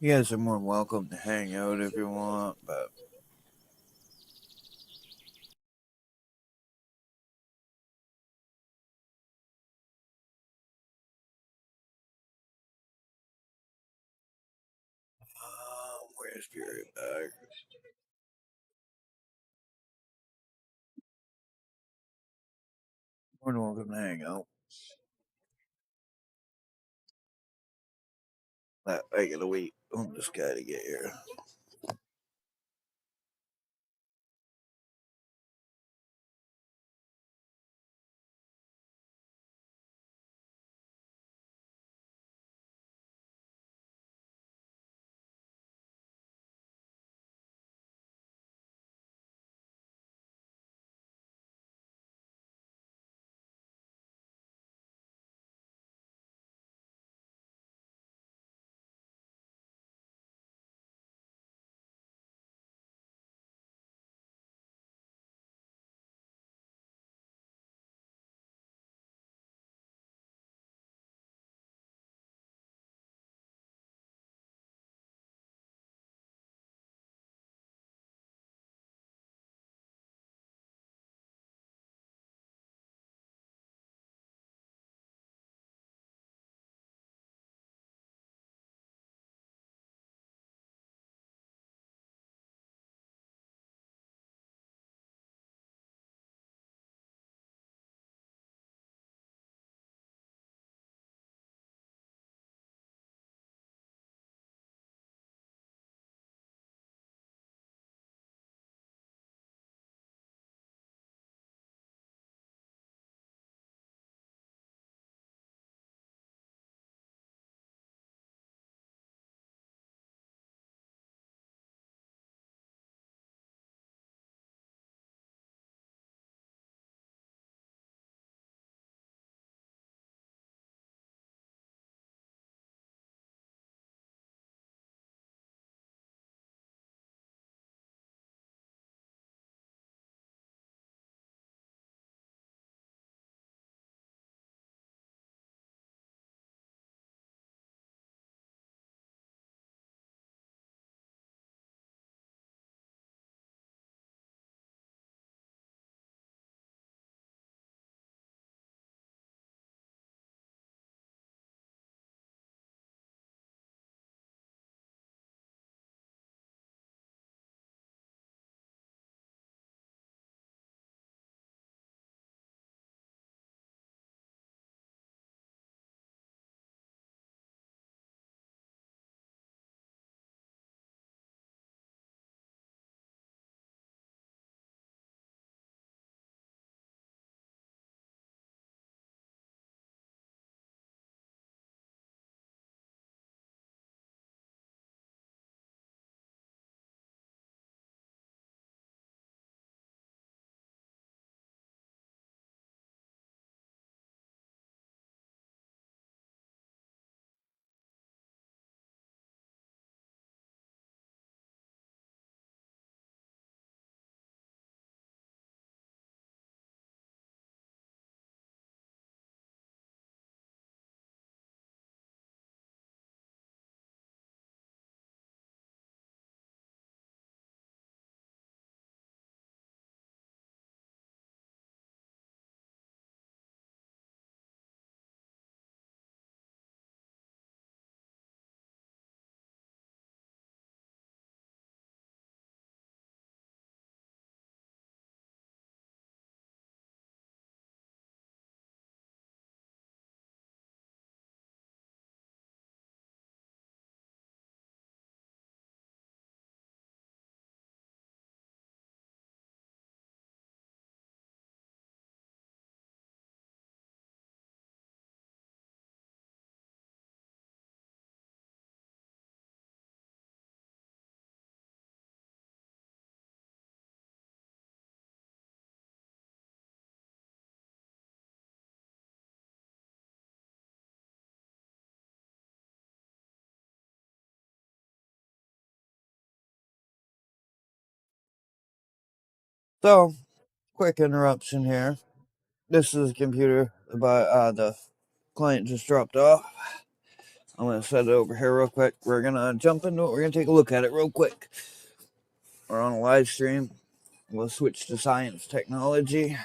You guys are more than welcome to hang out if you want, but where's Spirit Bag? More than welcome to hang out. I gotta wait on this guy to get here. So, quick interruption here. This is a computer, but the client just dropped off. I'm gonna set it over here real quick. We're gonna jump into it. We're gonna take a look at it real quick. We're on a live stream. We'll switch to science technology.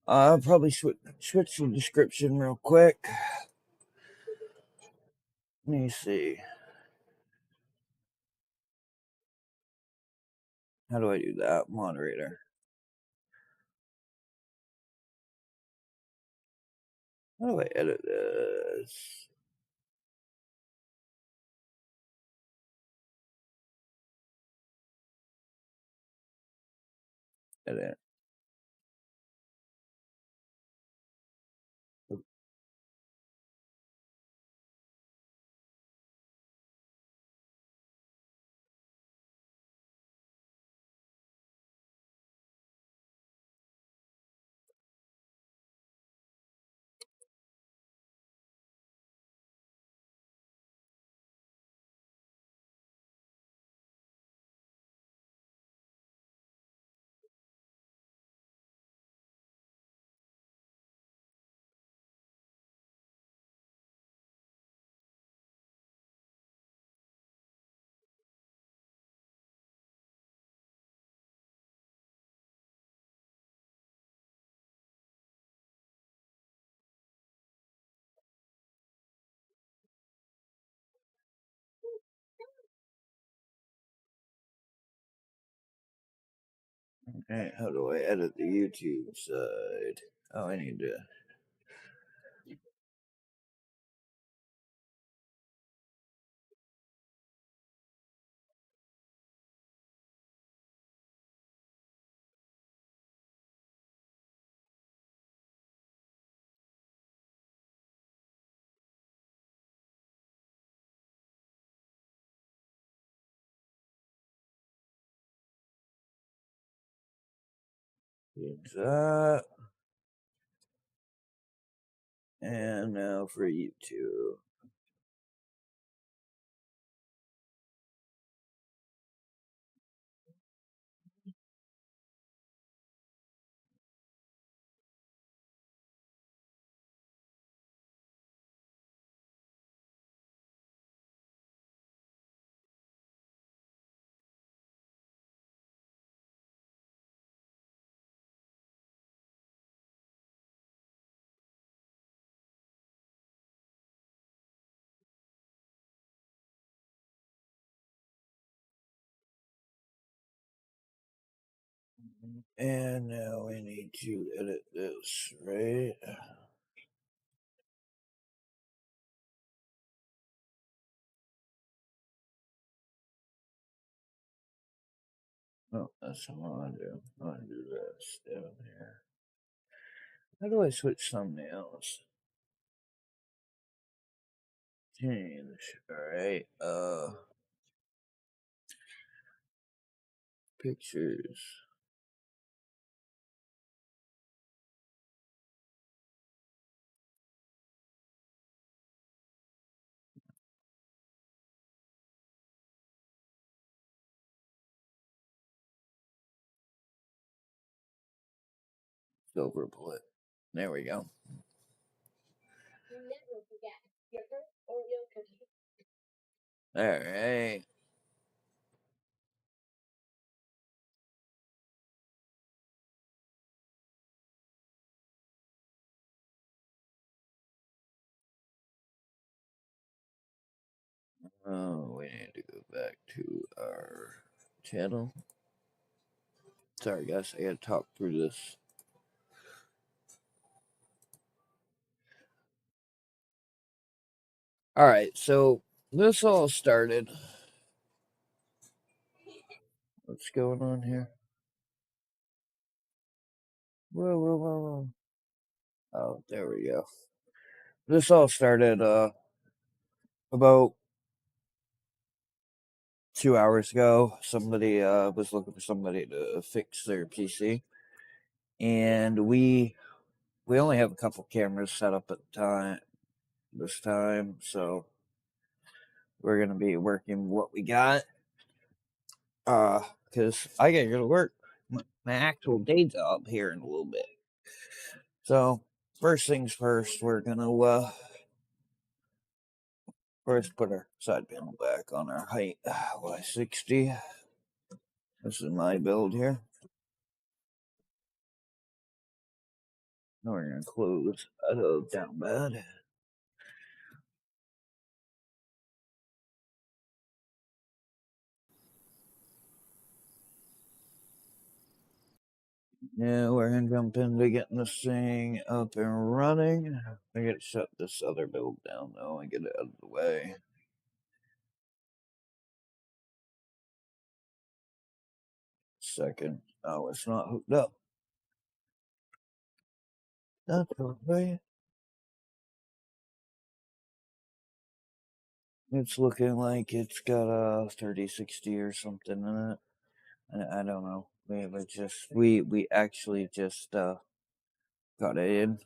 I'll probably switch the description real quick. Let me see. How do I do that? Moderator. How do I edit this? Edit. Alright, how do I edit the YouTube side? Oh, I need to. Use that. And now for YouTube. And now we need to edit this, right? Oh, that's what I want to do. I want to do this down here. How do I switch thumbnails? Change. Alright. Pictures. Silver bullet. There we go. Never forget your first Oreo cookie. Alright. Oh, we need to go back to our channel. Sorry, guys, I gotta talk through this. Alright, so this all started. What's going on here? Whoa, whoa, whoa, whoa. Oh, there we go. This all started about 2 hours ago. Somebody was looking for somebody to fix their PC, and we only have a couple cameras set up at the time this time, so we're gonna be working what we got. Because I gotta go to work. my actual day job here in a little bit. So first things first, we're gonna first put our side panel back on our height Y60. This is my build here. Now we're gonna close down bed. Yeah, we're gonna jump into getting this thing up and running. I gotta shut this other build down though and get it out of the way. Second. Oh, it's not hooked up. That's okay. It's looking like it's got a 3060 or something in it. I don't know. We actually just got it in.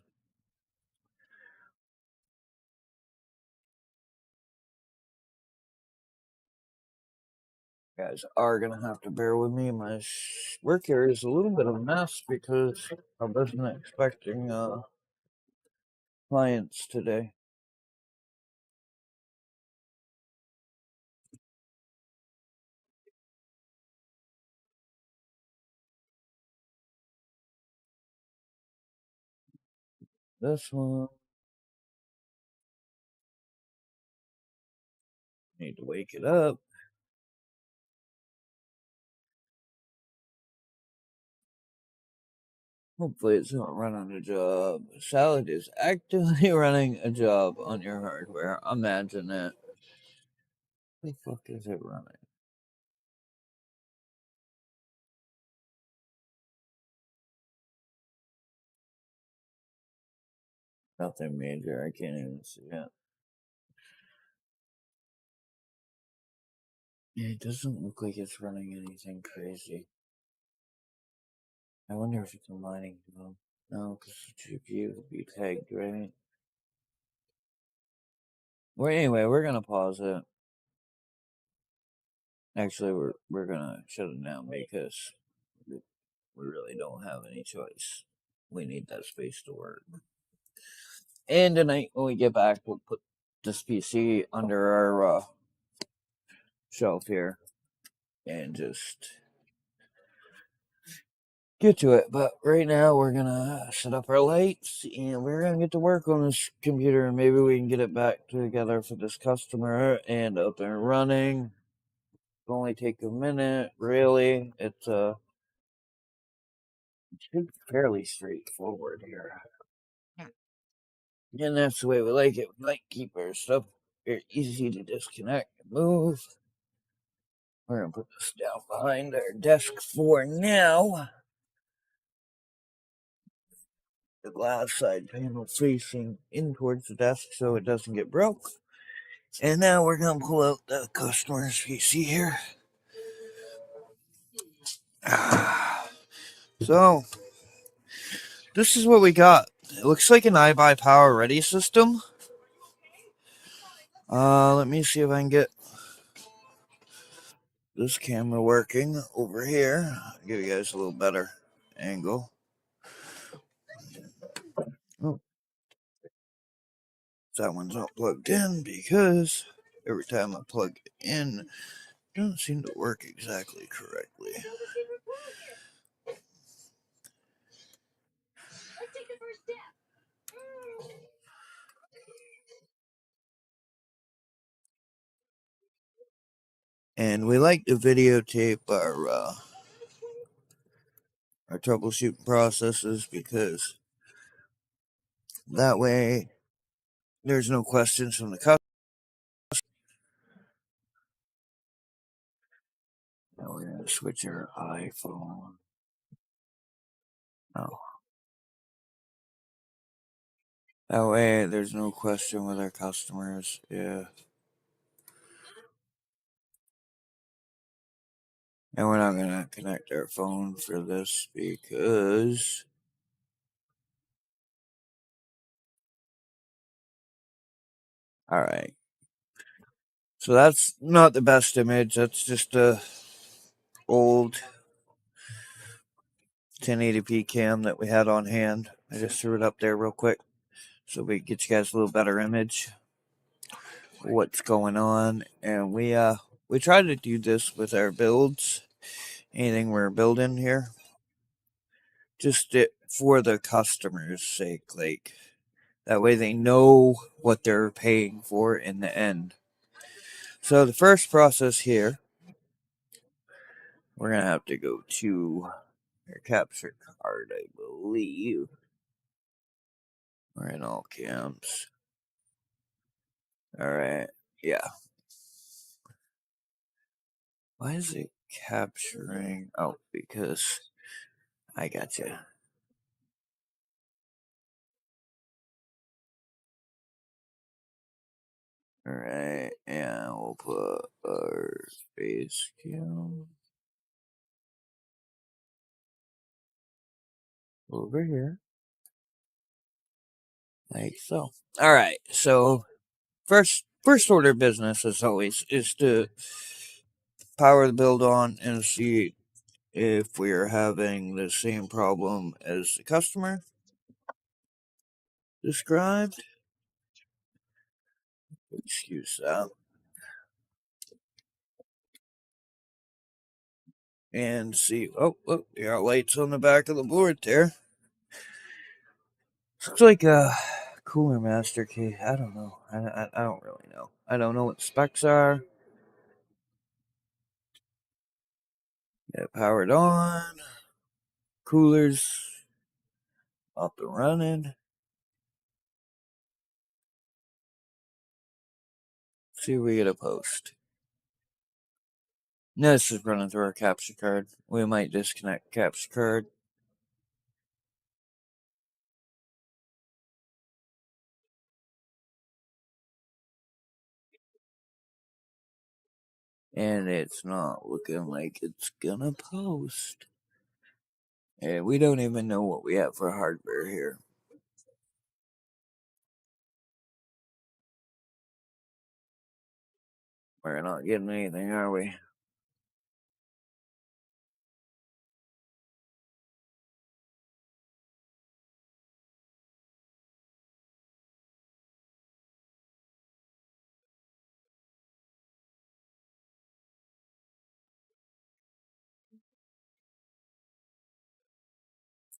Guys are gonna have to bear with me. My work here is a little bit of a mess because I wasn't expecting clients today. This one need to wake it up. Hopefully it's not running a job. Salad is actively running a job on your hardware. Imagine it. The fuck is it running? Nothing major. I can't even see it. It doesn't look like it's running anything crazy. I wonder if it's a mining job. No, because the GPU would be tagged, right? Well, anyway, we're gonna pause it. Actually, we're gonna shut it down because we really don't have any choice. We need that space to work. And tonight, when we get back, we'll put this PC under our shelf here and just get to it. But right now, we're gonna set up our lights and we're gonna get to work on this computer and maybe we can get it back together for this customer and up and running. It'll only take a minute, really. It's should be fairly straightforward here. And that's the way we like it. We like to keep our stuff very easy to disconnect and move. We're gonna put this down behind our desk for now. The glass side panel facing in towards the desk so it doesn't get broke. And now we're gonna pull out the customer's PC here. So this is what we got. It looks like an iBuyPower Ready system. Let me see if I can get this camera working over here. I'll give you guys a little better angle. Oh, that one's not plugged in because every time I plug it in, it doesn't seem to work exactly correctly. And we like to videotape our troubleshooting processes because that way there's no questions from the customer. Now we're going to switch our iPhone. Oh. That way there's no question with our customers. Yeah. And we're not going to connect our phone for this because all right. So that's not the best image. That's just a old 1080p cam that we had on hand. I just threw it up there real quick so we get you guys a little better image of what's going on. And we try to do this with our builds, anything we're building here, just for the customer's sake, like that way they know what they're paying for in the end. So the first process here, we're gonna have to go to our capture card, I believe. We're in all cams. All right, yeah. Why is it capturing? Oh, because I got you. All right, and we'll put our face cam over here, like so. All right, so first order of business, as always, is to power the build on and see if we are having the same problem as the customer described. Excuse that. And see, oh, you got lights on the back of the board there. Looks like a cooler master key. I don't know. I don't really know. I don't know what the specs are. Get it powered on. Coolers up and running. See if we get a post. No, this is running through our capture card. We might disconnect capture card. And it's not looking like it's gonna post. And we don't even know what we have for hardware here. We're not getting anything, are we?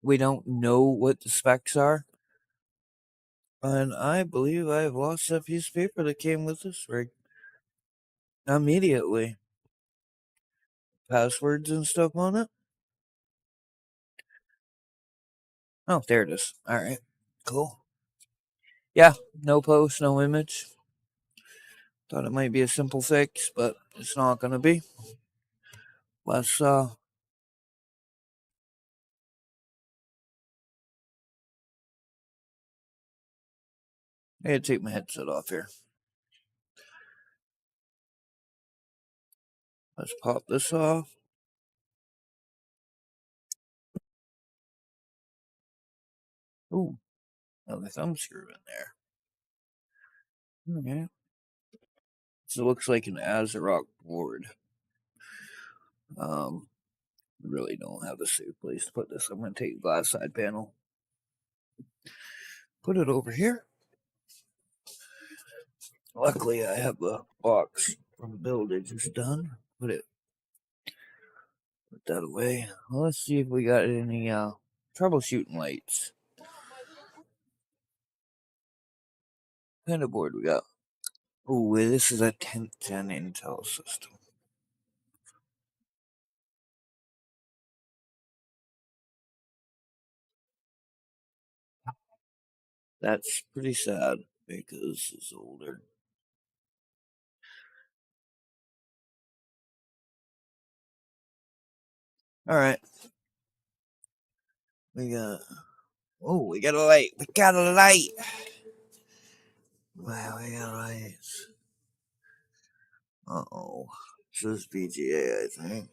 We don't know what the specs are. And I believe I have lost that piece of paper that came with this rig. Immediately. Passwords and stuff on it. Oh, there it is. Alright. Cool. Yeah, no post, no image. Thought it might be a simple fix, but it's not gonna be. Let's I gotta take my headset off here. Let's pop this off. Ooh, another thumb screw in there. Okay. So it looks like an Azeroth board. Really don't have a safe place to put this. I'm gonna take the glass side panel, put it over here. Luckily, I have a box from the build I just done. Put that away. Well, let's see if we got any troubleshooting lights. What kind of board we got? Oh, this is a 10th gen Intel system. That's pretty sad because it's older. All right, we got. Oh, we got a light. We got a light. Wow, we got lights. Uh-oh. This is VGA, I think.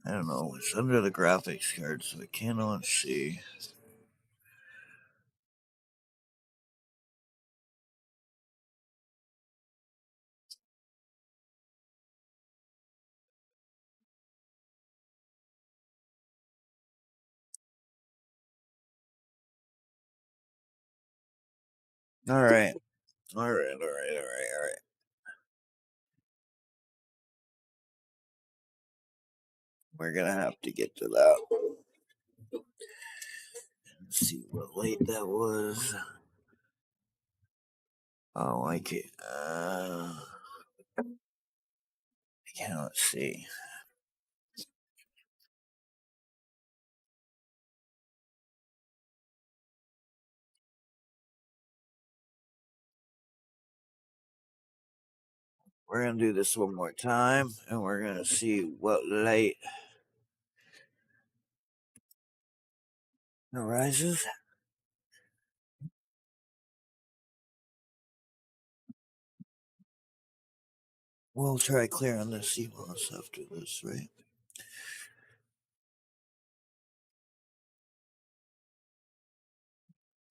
I don't know. It's under the graphics card, so I cannot see. All right. All right. All right. All right. All right. We're gonna have to get to that. Let's see what light that was. Oh, I can't. I cannot see. We're gonna do this one more time, and we're gonna see what light arises. We'll try clearing the CMOS after this, right?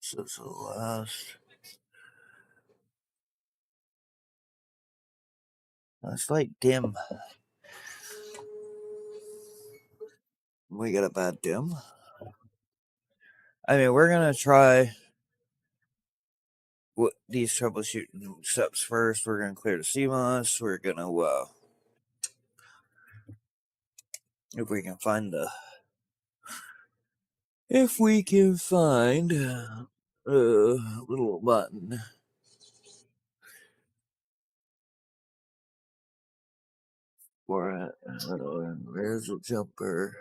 So it's the last. It's like dim. We got a bad dim. I mean, we're gonna try what these troubleshooting steps first. We're gonna clear the CMOS. We're gonna if we can find a little button. For it. Where's the jumper?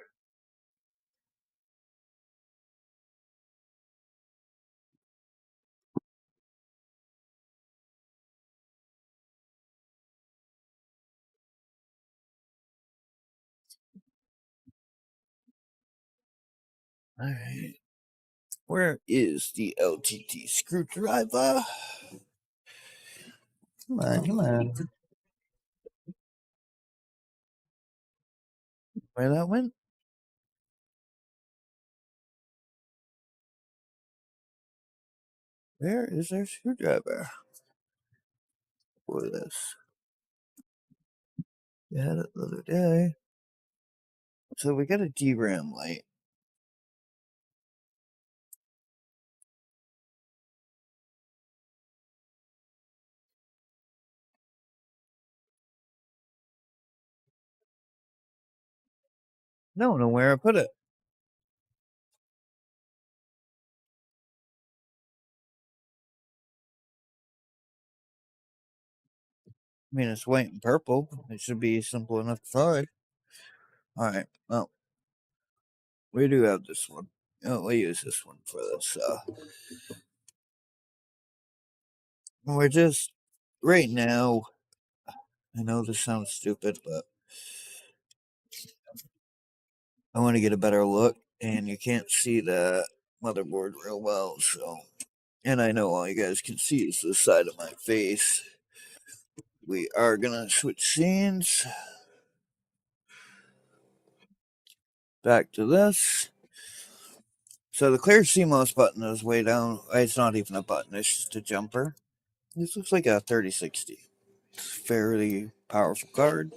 Alright. Where is the LTT screwdriver? Come on, come on. Where that went? Where is our screwdriver? For this. You had it the other day. So we got a DRAM light. No, know where I put it. I mean, it's white and purple. It should be simple enough to find. Alright, well, we do have this one. Oh, we'll use this one for this. We're just, right now, I know this sounds stupid, but I want to get a better look, and you can't see the motherboard real well, so. And I know all you guys can see is the side of my face. We are gonna switch scenes. Back to this. So the clear CMOS button is way down. It's not even a button, it's just a jumper. This looks like a 3060. It's a fairly powerful card.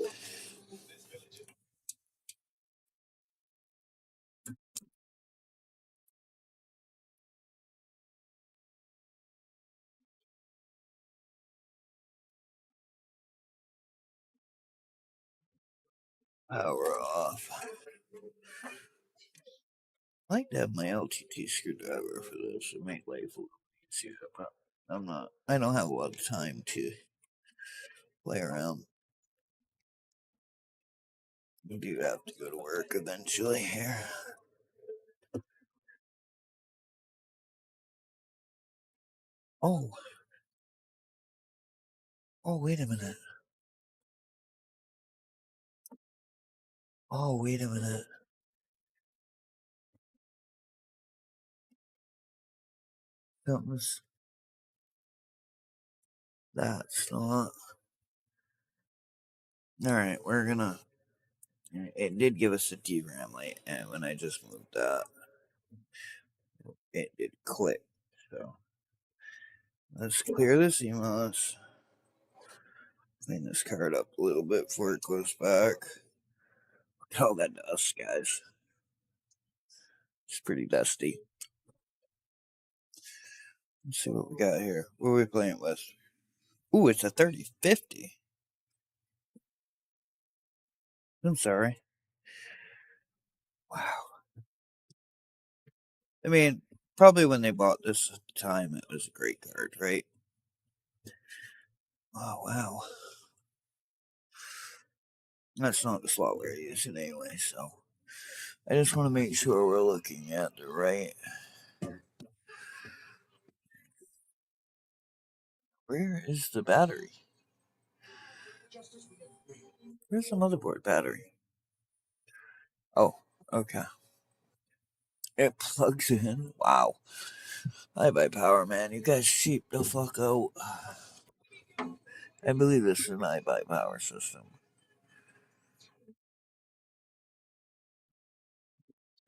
Power off. I like to have my LTT screwdriver for this to make life a little easier, but I don't have a lot of time to play around. I do have to go to work eventually here. Oh. Oh, wait a minute. Oh, wait a minute. Something's. That's not. Alright, we're gonna. It did give us a DRAM light, and when I just moved that, it did click. So, let's clear the CMOS. Clean this card up a little bit before it goes back. Look at all that dust, guys. It's pretty dusty. Let's see what we got here. What are we playing with? Ooh, it's a 3050. I'm sorry. Wow. I mean, probably when they bought this at the time, it was a great card, right? Oh, wow. That's not the slot we're using anyway, so I just want to make sure we're looking at the right. Where is the battery? Where's the motherboard battery? Oh, okay. It plugs in. Wow. I buy power, man. You guys cheap the fuck out. I believe this is an I buy power system.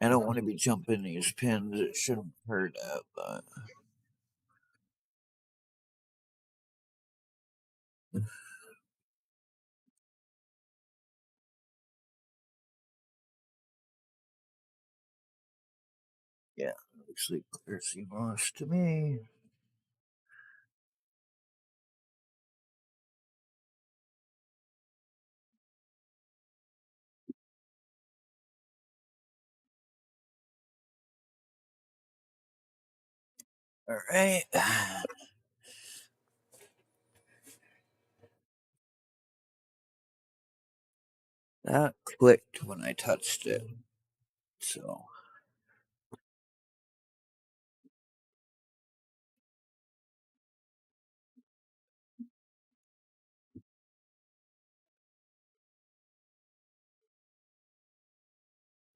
I don't want to be jumping these pins. It shouldn't hurt that, but yeah, looks like clear CMOS to me. All right. That clicked when I touched it. So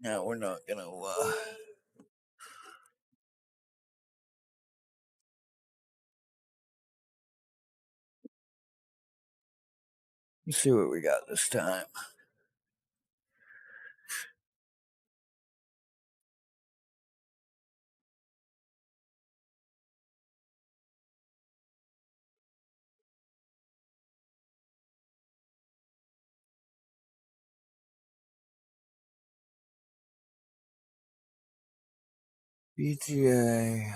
now we're not gonna let's see what we got this time. BGA.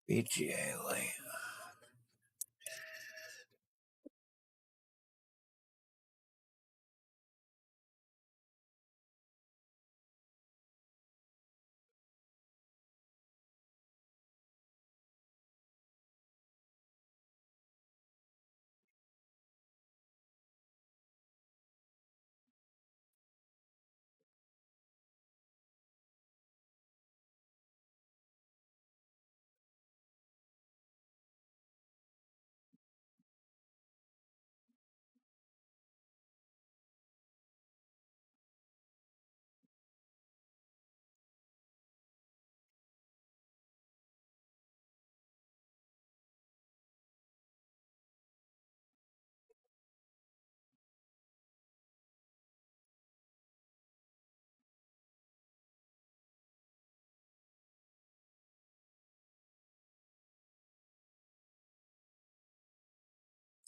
BGA light.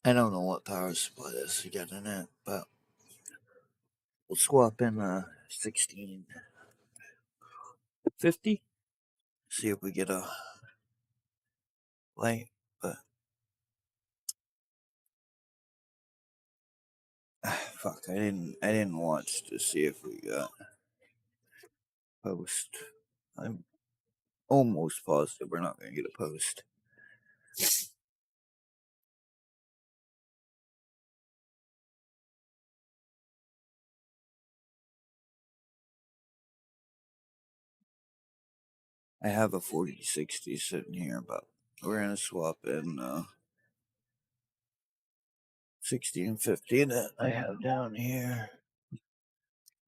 I don't know what power supply this is getting it, but we'll swap in a 1650. See if we get a light, but fuck, I didn't watch to see if we got post. I'm almost positive we're not gonna get a post. I have a 4060 sitting here, but we're gonna swap in 1650 that I have down here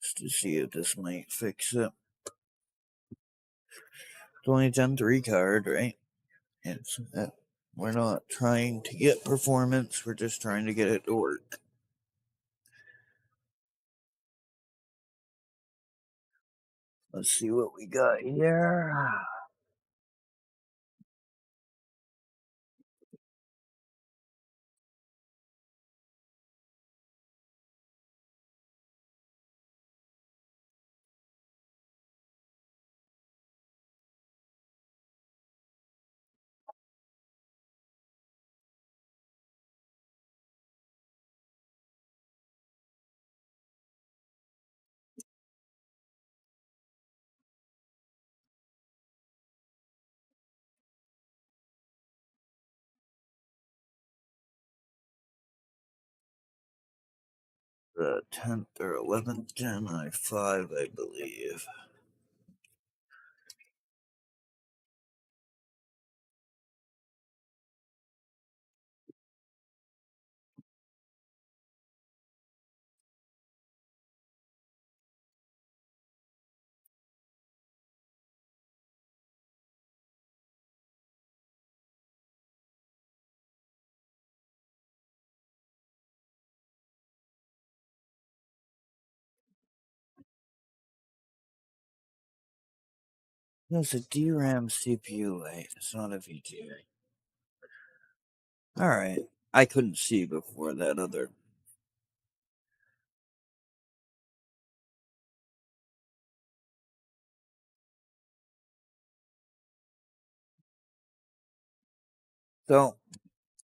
just to see if this might fix it. It's only a Gen 3 card, right? It's we're not trying to get performance, we're just trying to get it to work. Let's see what we got here. the 10th or 11th Gen i5, I believe. It's a DRAM CPU light. It's not a VGA. Alright. I couldn't see before that other. So,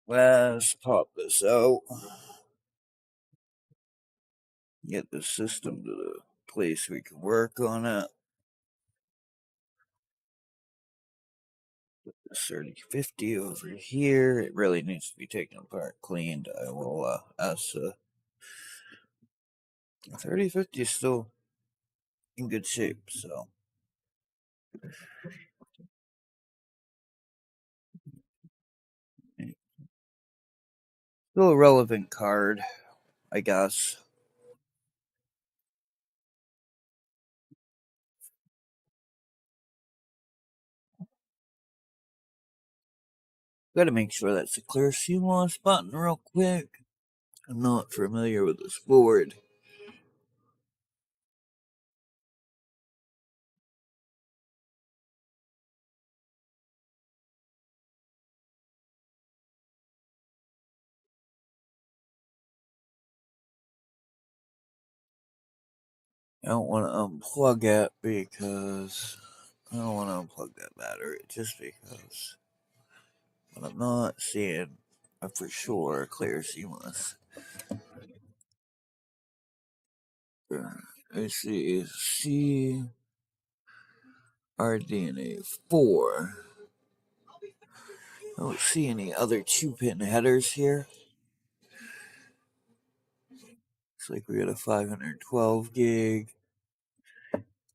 let's pop this out. Get the system to the place we can work on it. This 3050 over here. It really needs to be taken apart, cleaned. I will ask 3050 is still in good shape, so. Still a relevant card, I guess. Gotta make sure that's a clear CMOS button real quick. I'm not familiar with this board. I don't want to unplug it because I don't want to unplug that battery just because. But I'm not seeing a for sure clear CMOS. I see RDNA 4. I don't see any other 2-pin headers here. Looks like we got a 512 gig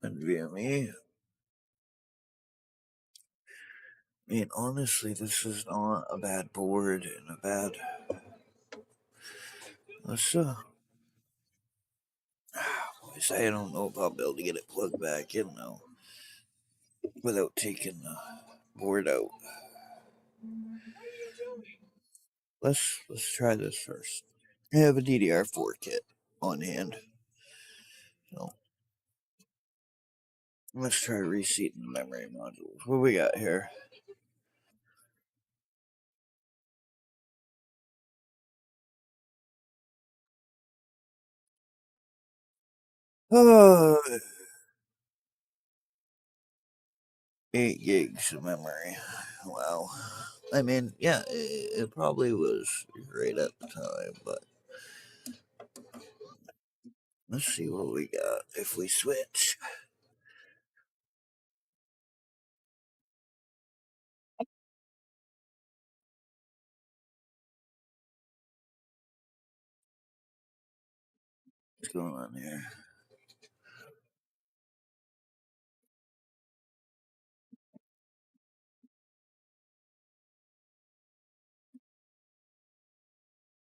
NVMe. I mean, honestly, this is not a bad board and a bad. Let's I don't know if I'll be able to get it plugged back in though, without taking the board out. Let's try this first. I have a DDR4 kit on hand, so let's try reseating the memory modules. What we got here? Oh, 8 gigs of memory. Wow. I mean, yeah, it probably was great at the time, but let's see what we got if we switch. What's going on here?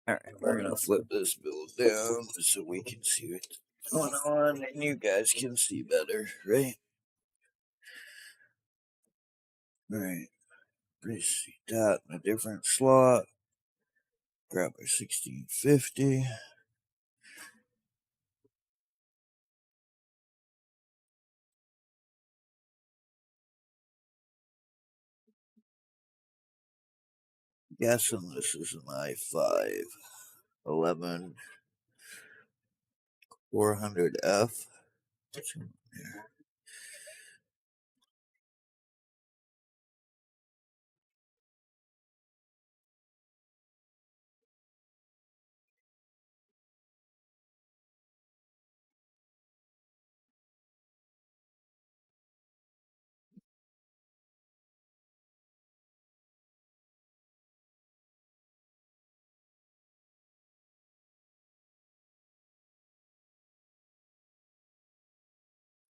Alright, we're gonna flip this build down so we can see what's going on and you guys can see better, right? Alright, reseat that in a different slot. Grab our 1650. Guessing this is an i5 11 400F.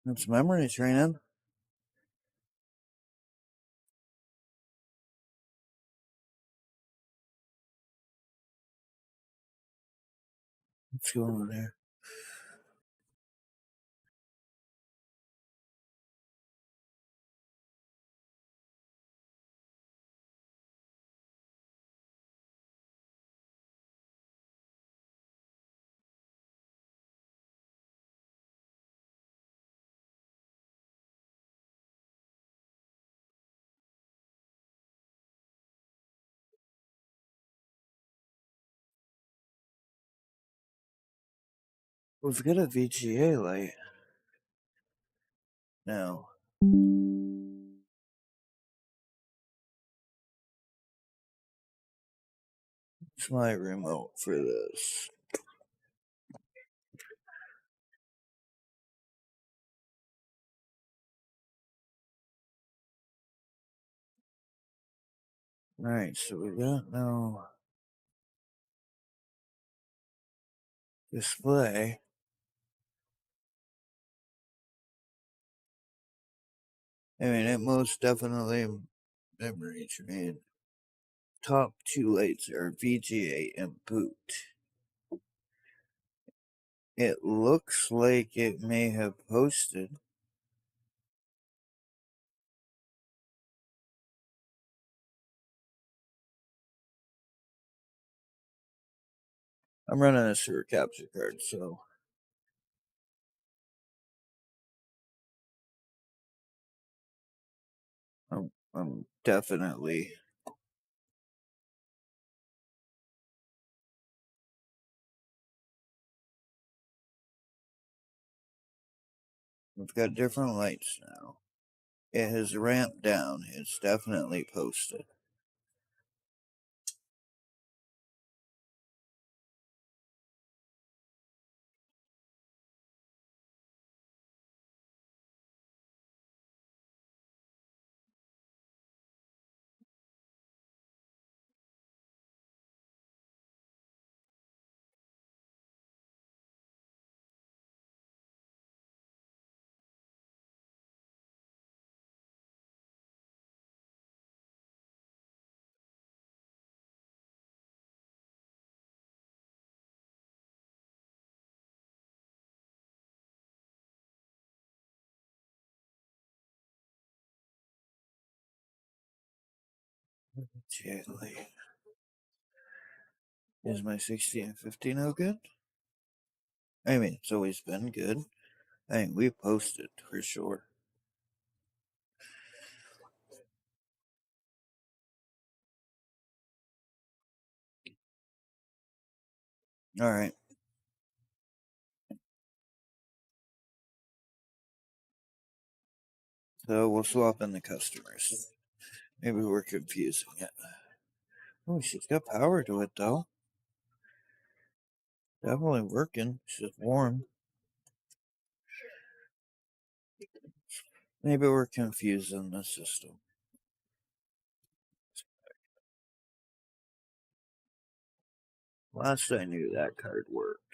It's memory training. What's going on there? We've got a VGA light now. It's my remote for this. Alright, so we got no display. I mean, it most definitely memory trained. Top two lights are VGA and boot. It looks like it may have posted. I'm running a sewer capture card, so I'm definitely we've got different lights now. It has ramped down. It's definitely posted. VGA. Is my 60 and 50 no good? I mean, it's always been good. I mean, we posted for sure. All right. So we'll swap in the customers. Maybe we're confusing it. Oh, she's got power to it though. Definitely working. She's warm. Maybe we're confusing the system. Last I knew, that card worked.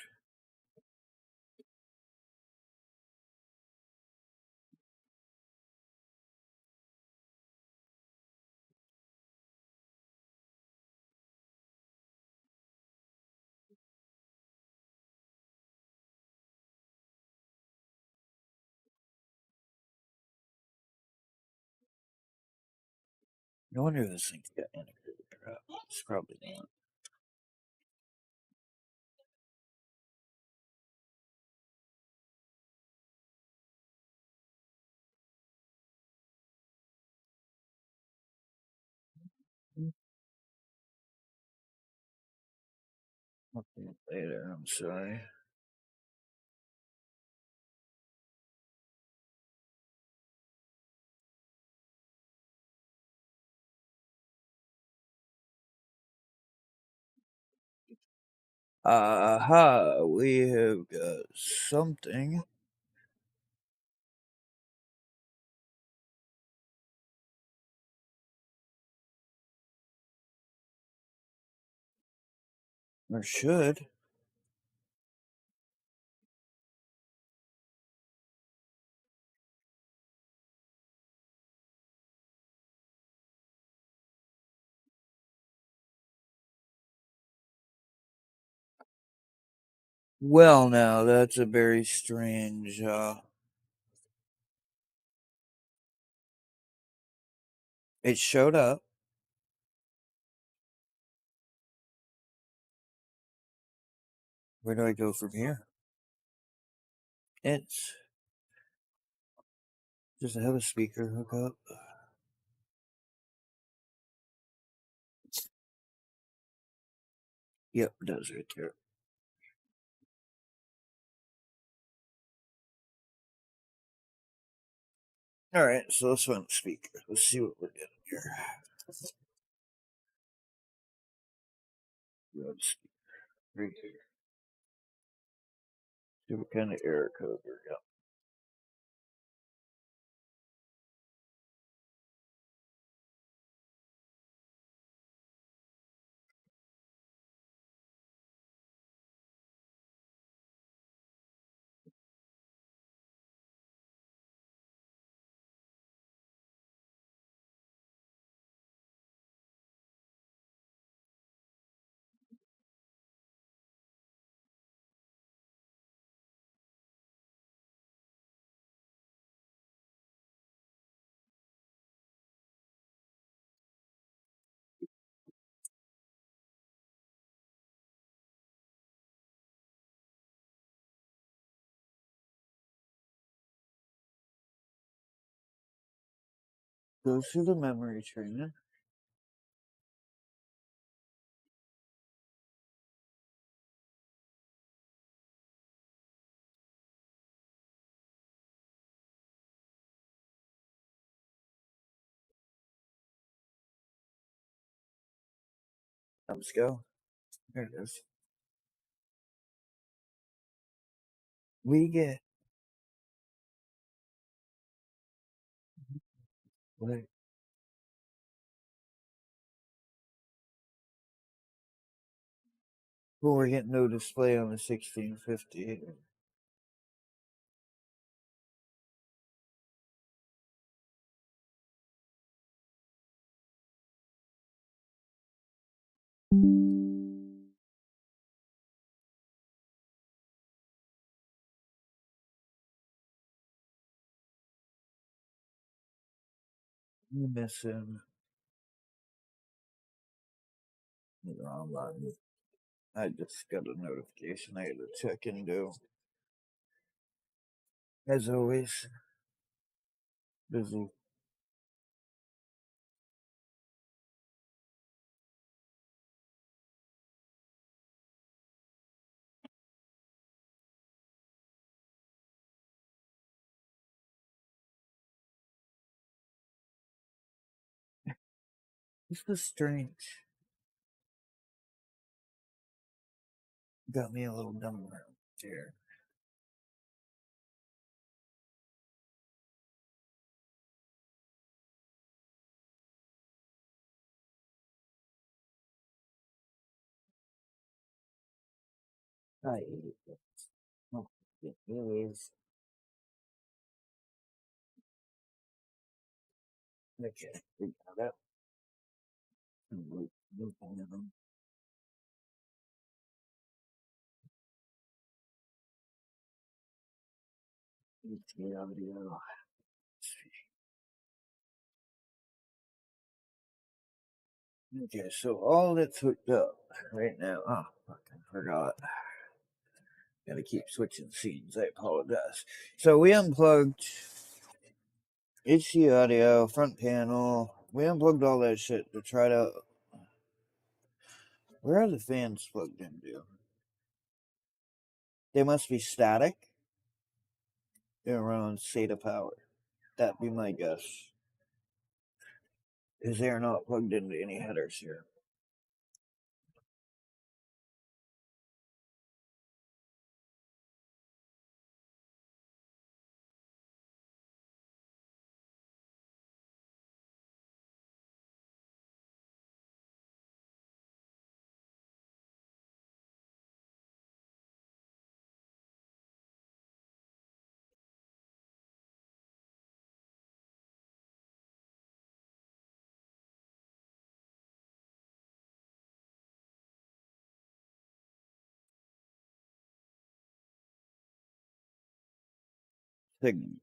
No wonder this thing's got integrated crap. It's probably not. Okay, later, I'm sorry. Aha, we have got something. Or should. Well, now that's a very strange. It showed up. Where do I go from here? It's does it have a speaker hookup? Yep, it does right there. All right, so let's find the speaker. Let's see what we're getting here. Grab speaker right here. See what kind of error code we got. Go through the memory training. Let's go. There it is. We get what? Well, we're getting no display on the 1650. You missing the wrong button. I just got a notification I had to check into. As always, busy. This was strange. Got me a little dumb around here. I hate it. Oh, it is. Okay, we got it. Audio. Okay, so all that's hooked up right now. Oh, fucking forgot. Gotta keep switching scenes. I apologize. So we unplugged HC audio, front panel. We unplugged all that shit to try to. Where are the fans plugged into? They must be static. They're around SATA power. That'd be my guess. Because they're not plugged into any headers here. thing.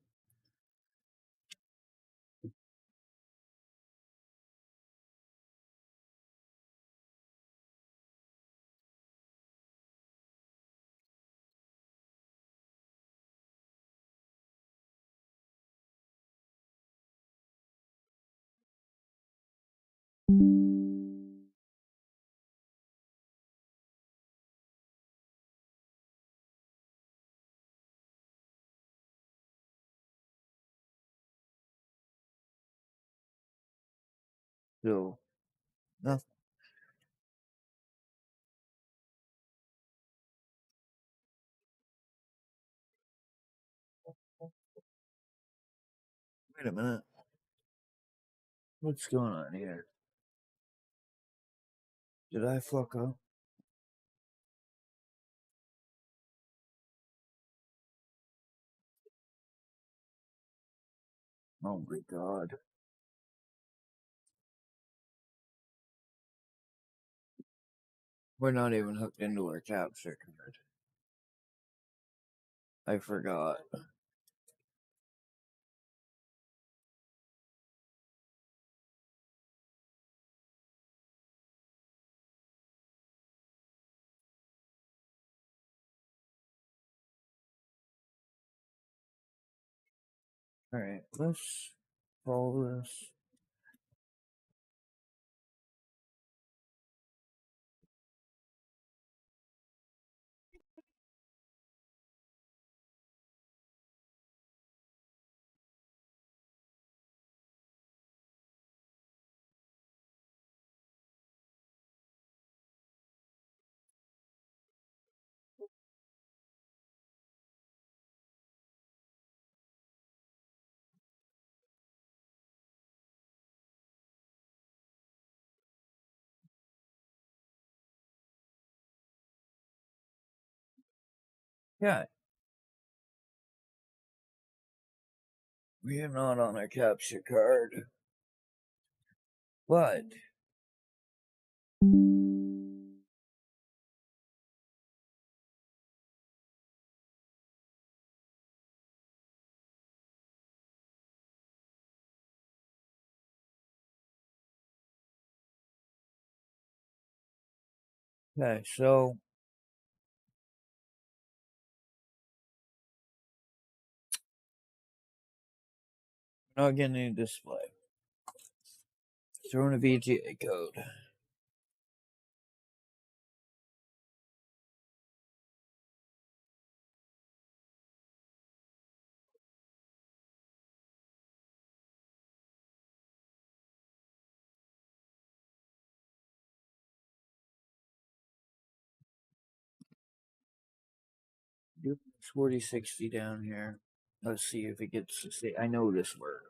So, no. Wait a minute. What's going on here? Did I fuck up? Oh my god. We're not even hooked into our capture card. I forgot. Alright, let's follow this. Yeah, we are not on our capture card. But okay, so we're not getting any display. Throw in a VGA code. Do 4060 down here. Let's see if it gets to see. I know this worked.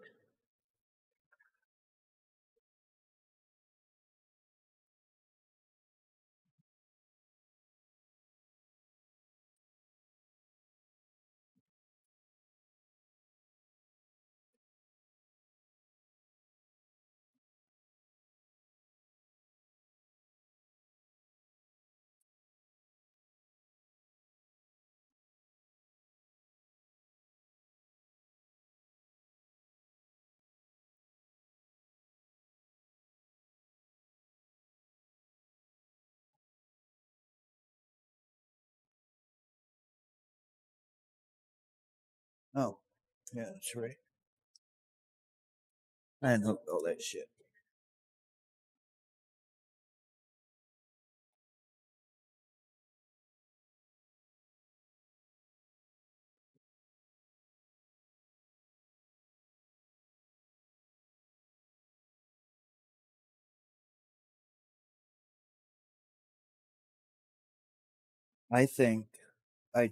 Oh, yeah, that's right. I unhooked all that shit. I think I.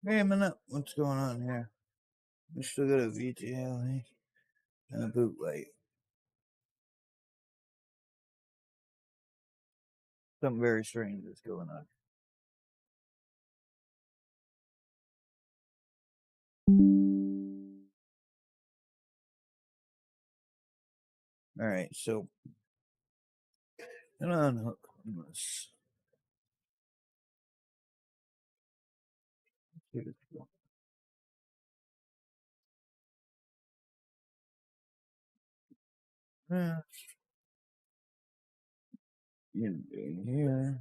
Wait a minute, what's going on here? We still got a VGA and a boot light. Something very strange is going on. All right, so and unhook this. Yeah, in here.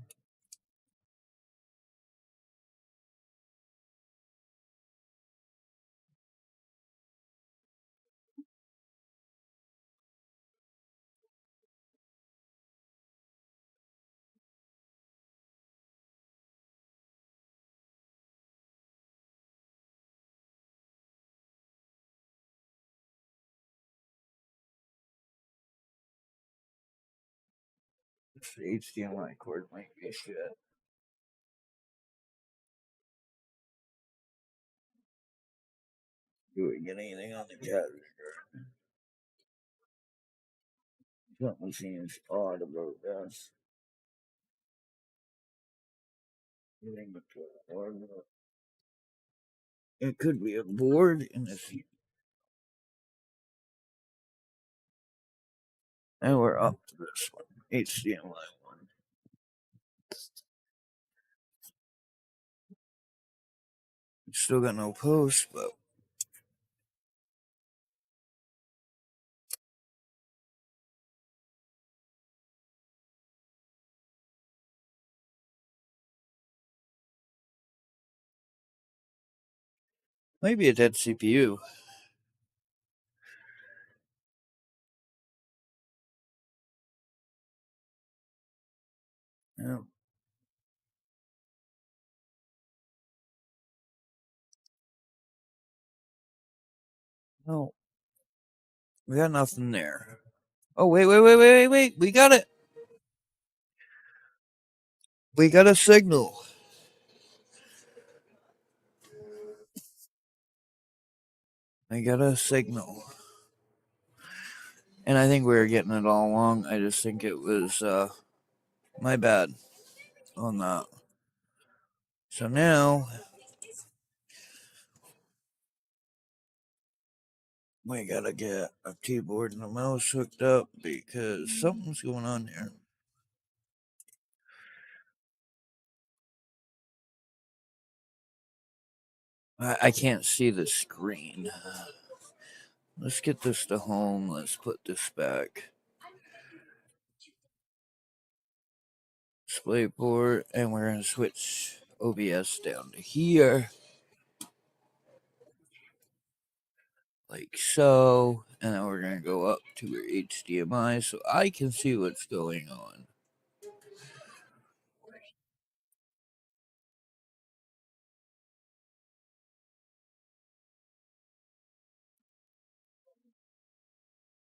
This HDMI cord might be shit. Do we get anything on the cat? Something seems odd about this. Anything but the board. It could be a board in this. And we're up to this one. HDMI one. Still got no post, but maybe a dead CPU. Yeah. No, we got nothing there. Oh, wait. We got it. We got a signal. I got a signal. And I think we were getting it all along. I just think it was my bad on that. So now we gotta get a keyboard and a mouse hooked up because something's going on here. I can't see the screen. Let's get this to home. Let's put this back. Display port, and we're gonna switch OBS down to here. Like so. And then we're gonna go up to our HDMI so I can see what's going on.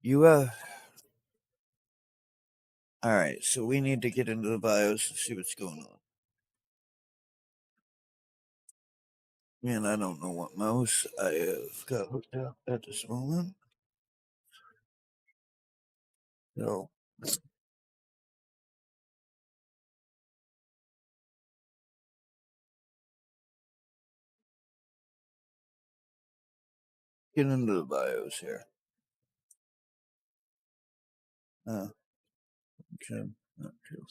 You Alright, so we need to get into the BIOS and see what's going on. Man, I don't know what mouse I have got hooked up at this moment. So get into the BIOS here. Okay, not true.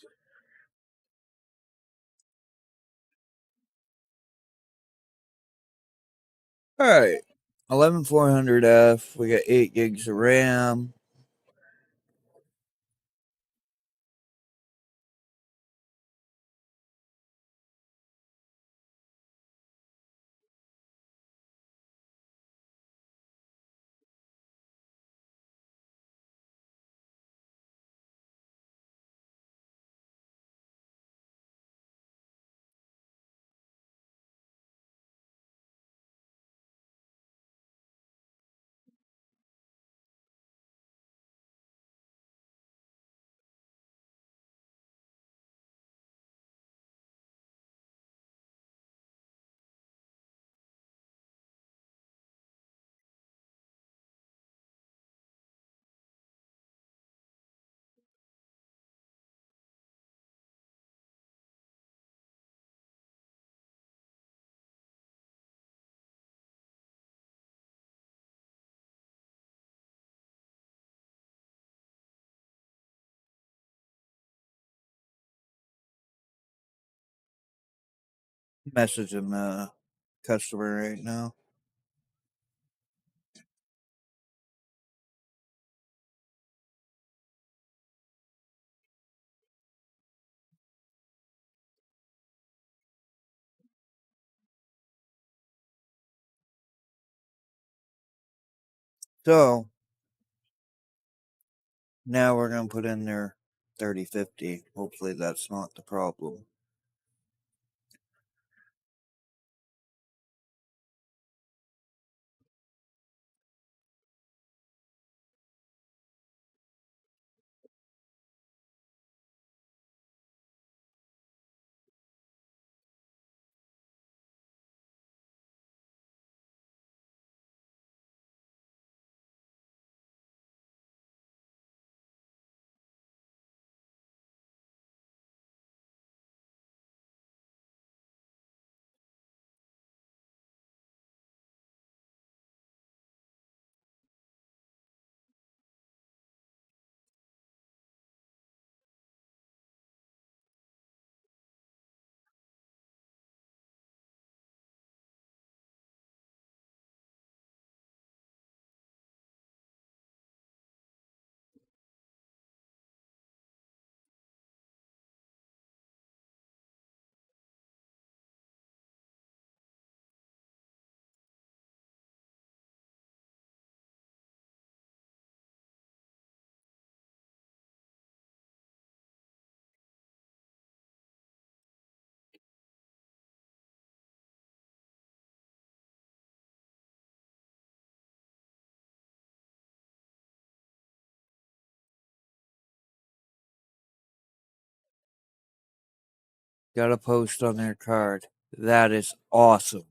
Alright. 11400F. We got 8 gigs of RAM. messaging the customer right now. So now we're gonna put in their 3050. Hopefully that's not the problem. Got a post on their card. That is awesome.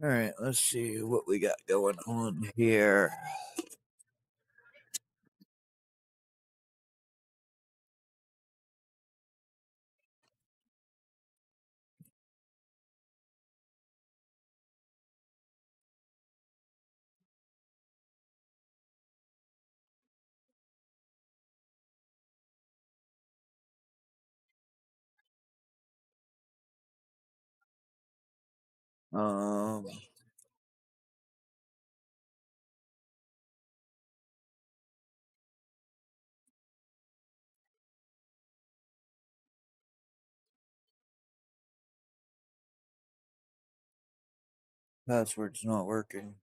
All right, let's see what we got going on here. Um, Password's not working.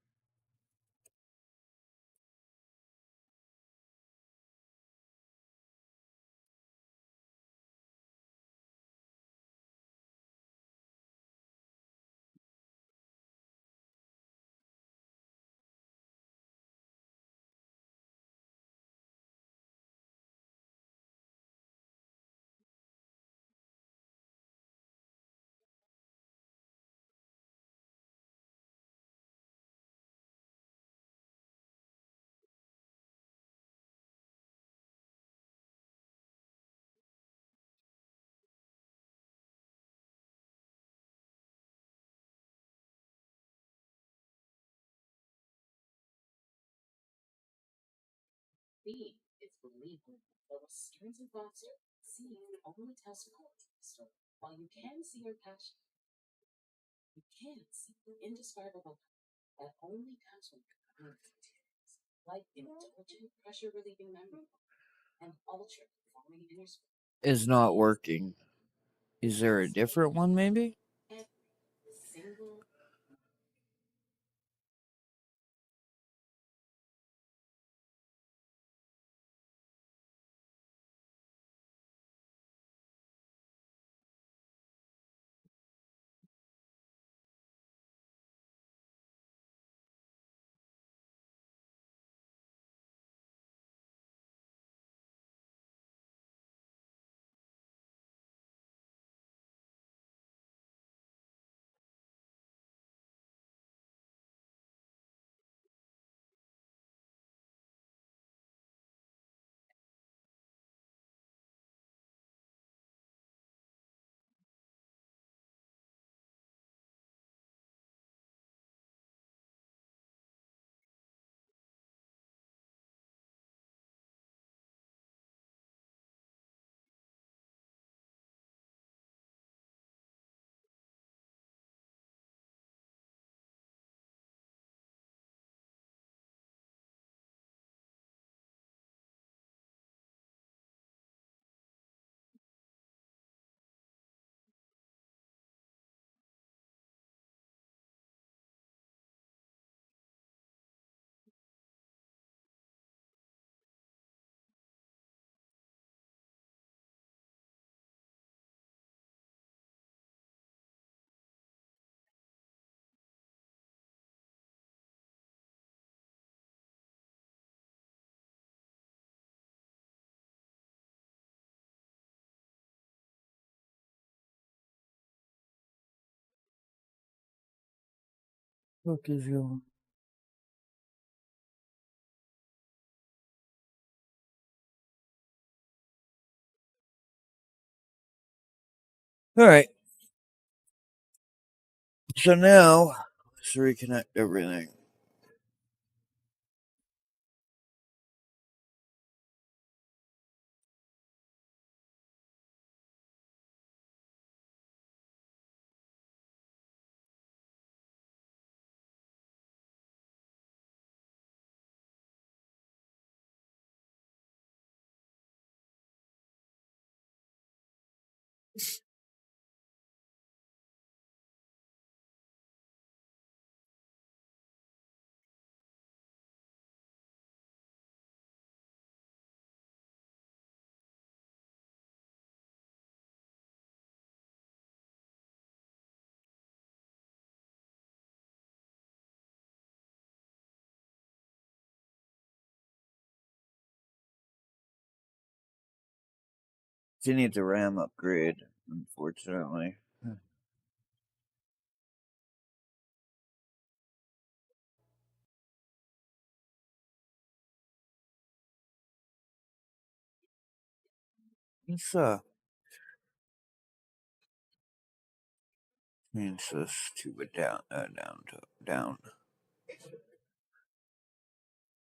Is not working. Is there a different one, maybe? Fuck is your... All right. So now let's reconnect everything. She needs a RAM upgrade, unfortunately. Let's change this to a down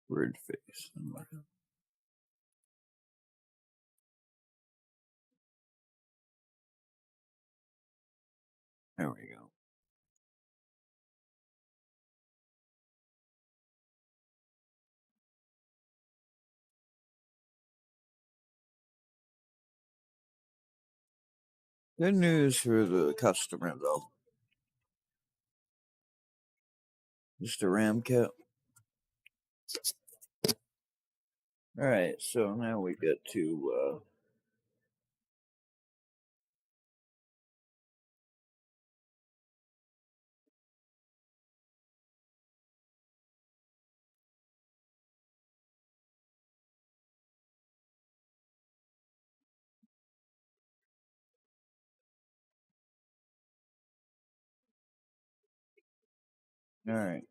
word face. There we go. Good news for the customer, though. Just a RAM kit. Alright, so now we get to, alright.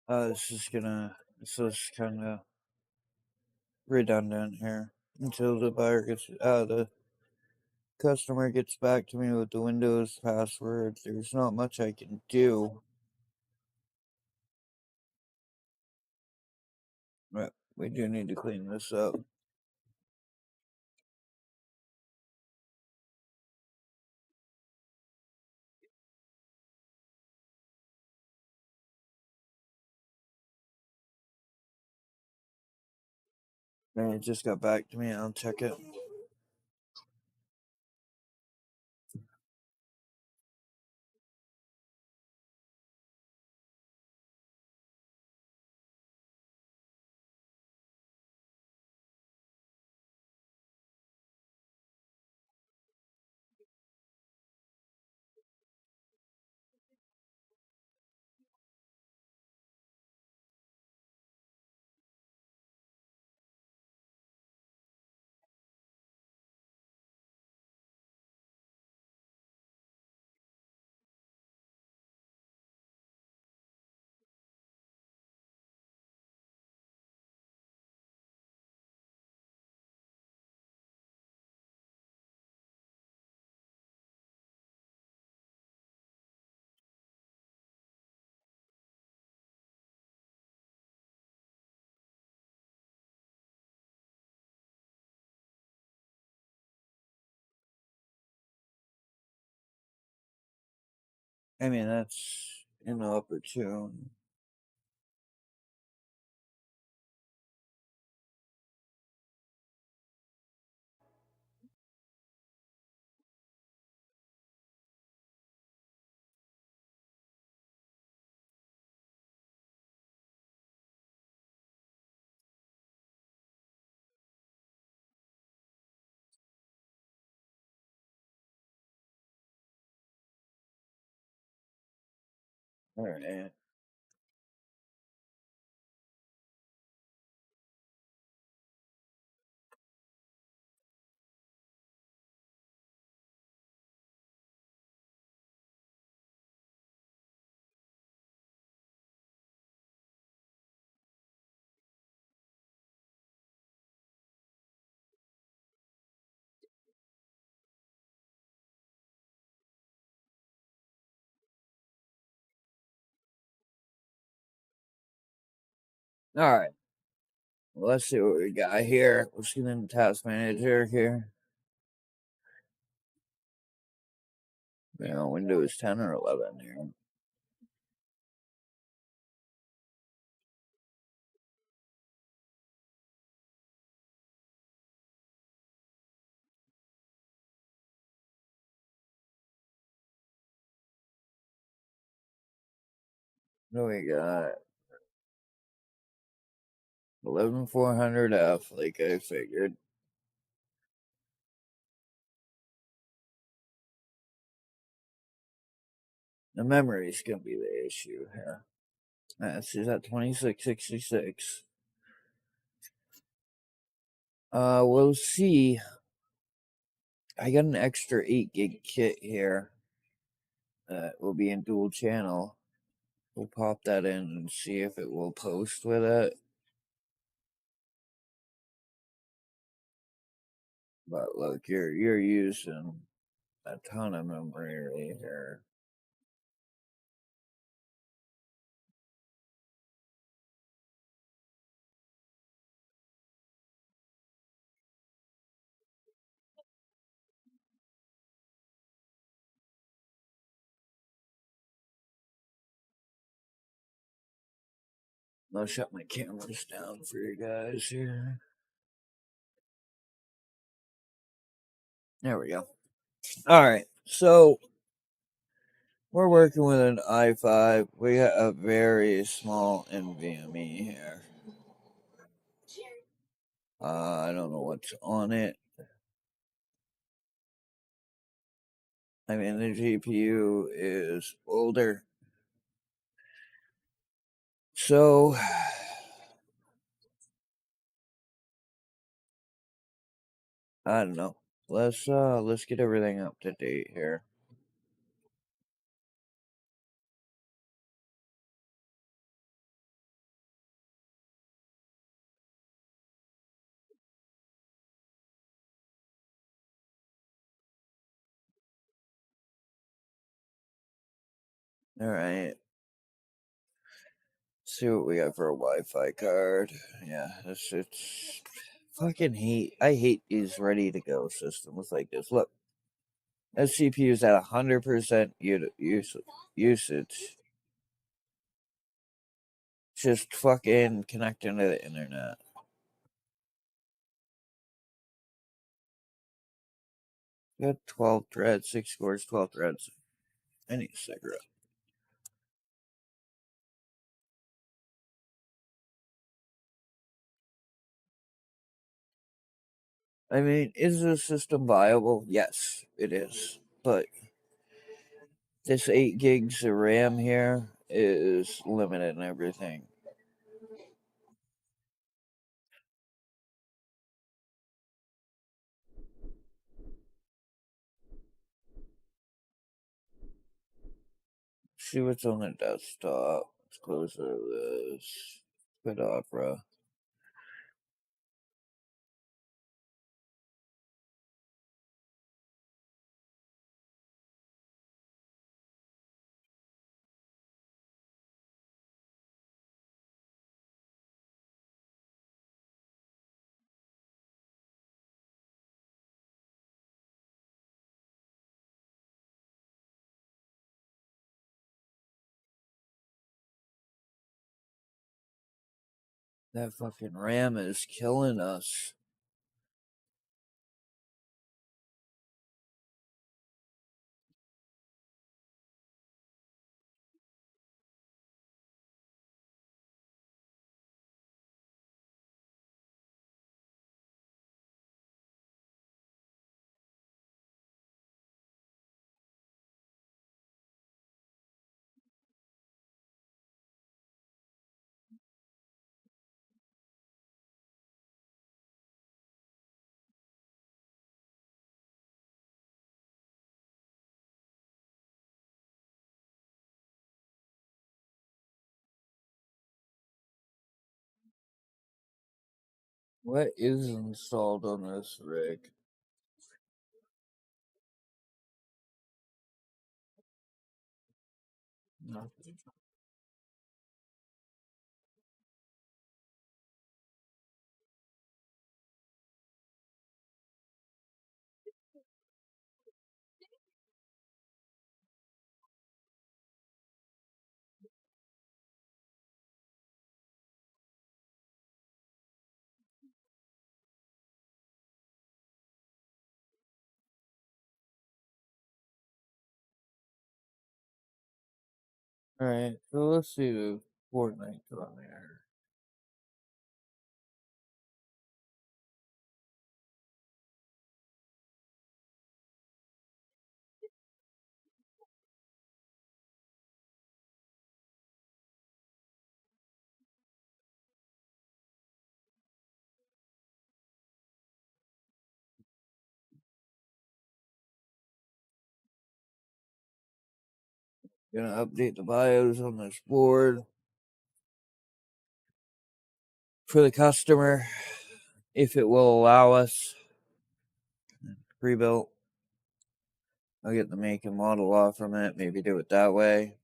This is kind of redundant here until the customer gets back to me with the Windows password. There's not much I can do. But we do need to clean this up. And it just got back to me. I'll check it. I mean, that's in the upper tune. All right. All right. Well, let's see what we got here. Let's get in the task manager here. Windows 10 or 11 here. What do we got? 11400F, like I figured. The memory's gonna be the issue here. This is at 2666. We'll see. I got an extra 8 gig kit here that will be in dual channel. We'll pop that in and see if it will post with it. But look, you're using a ton of memory right here. I'll shut my cameras down for you guys here. There we go. All right, so we're working with an i5. We got a very small NVMe here. I don't know what's on it. I mean, the GPU is older. So, I don't know. Let's get everything up to date here. All right. See what we got for a Wi-Fi card. Yeah, it's fucking hate. I hate these ready to go systems like this. Look, that CPU is at 100% usage. Just fucking connecting to the internet. Got 12 threads, 6 cores, 12 threads. I need a cigarette. I mean, is the system viable? Yes, it is. But this 8 gigs of RAM here is limiting everything. See what's on the desktop. Let's close out of this. Quit Opera. That fucking RAM is killing us. What is installed on this rig? Nothing. Alright, so let's see the Fortnite on there. Gonna update the BIOS on this board for the customer if it will allow us. Pre-built. I'll get the make and model off from it, maybe do it that way.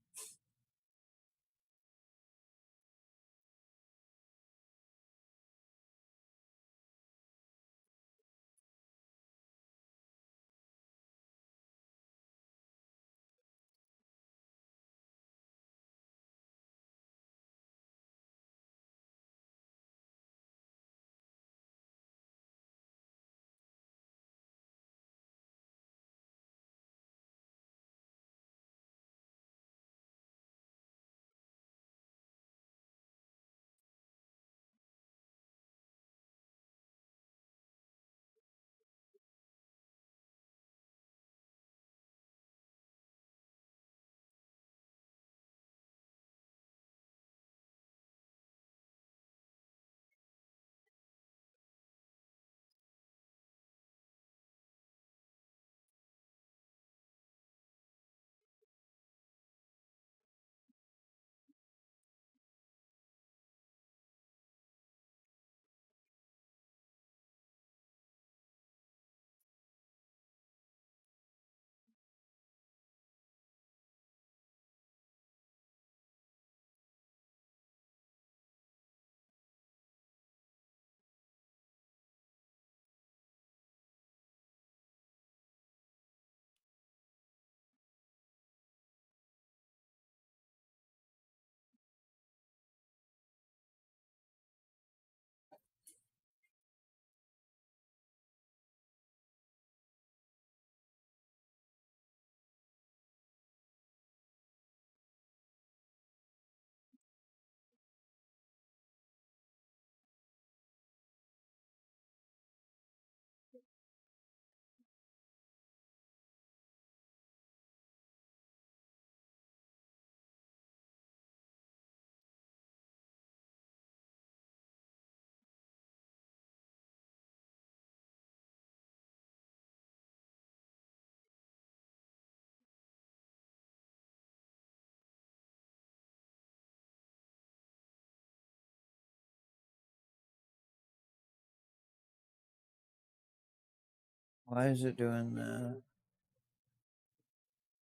Why is it doing that?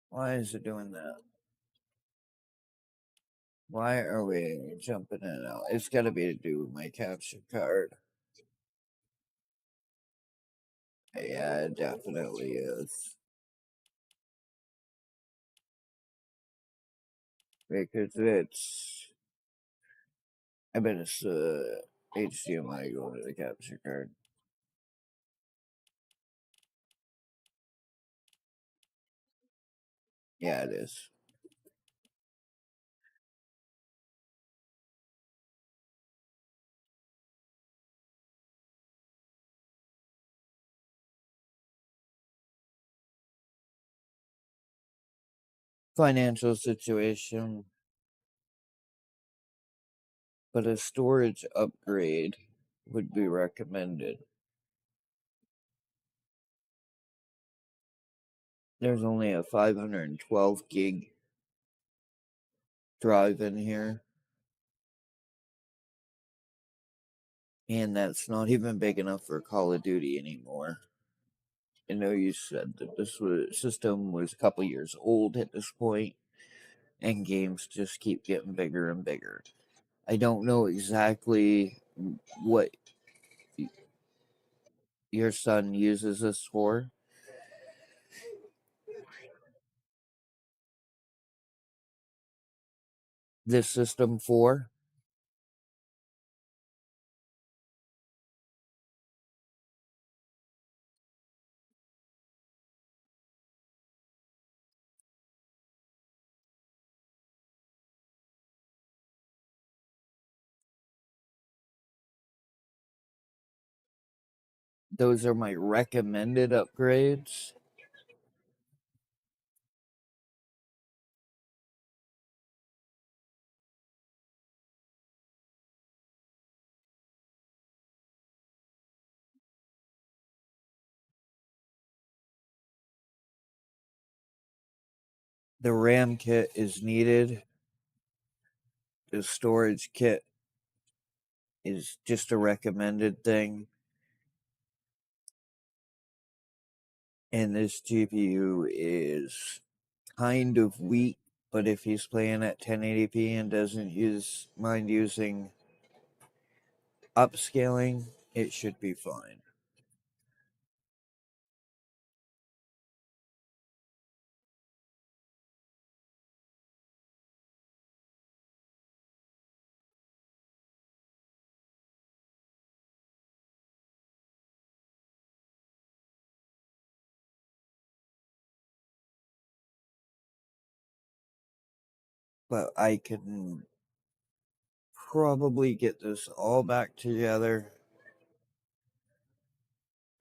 Why is it doing that? Why are we jumping in and out? It's gotta be to do with my capture card. Yeah, it definitely is. Because it's, I bet it's HDMI going to the capture card. Yeah, it is. Financial situation, but a storage upgrade would be recommended. There's only a 512 gig drive in here. And that's not even big enough for Call of Duty anymore. I know you said that system was a couple years old at this point, and games just keep getting bigger and bigger. I don't know exactly what your son uses this for. This system for. Those are my recommended upgrades. The RAM kit is needed. The storage kit is just a recommended thing. And this GPU is kind of weak, but if he's playing at 1080p and doesn't mind using upscaling, it should be fine. But I can probably get this all back together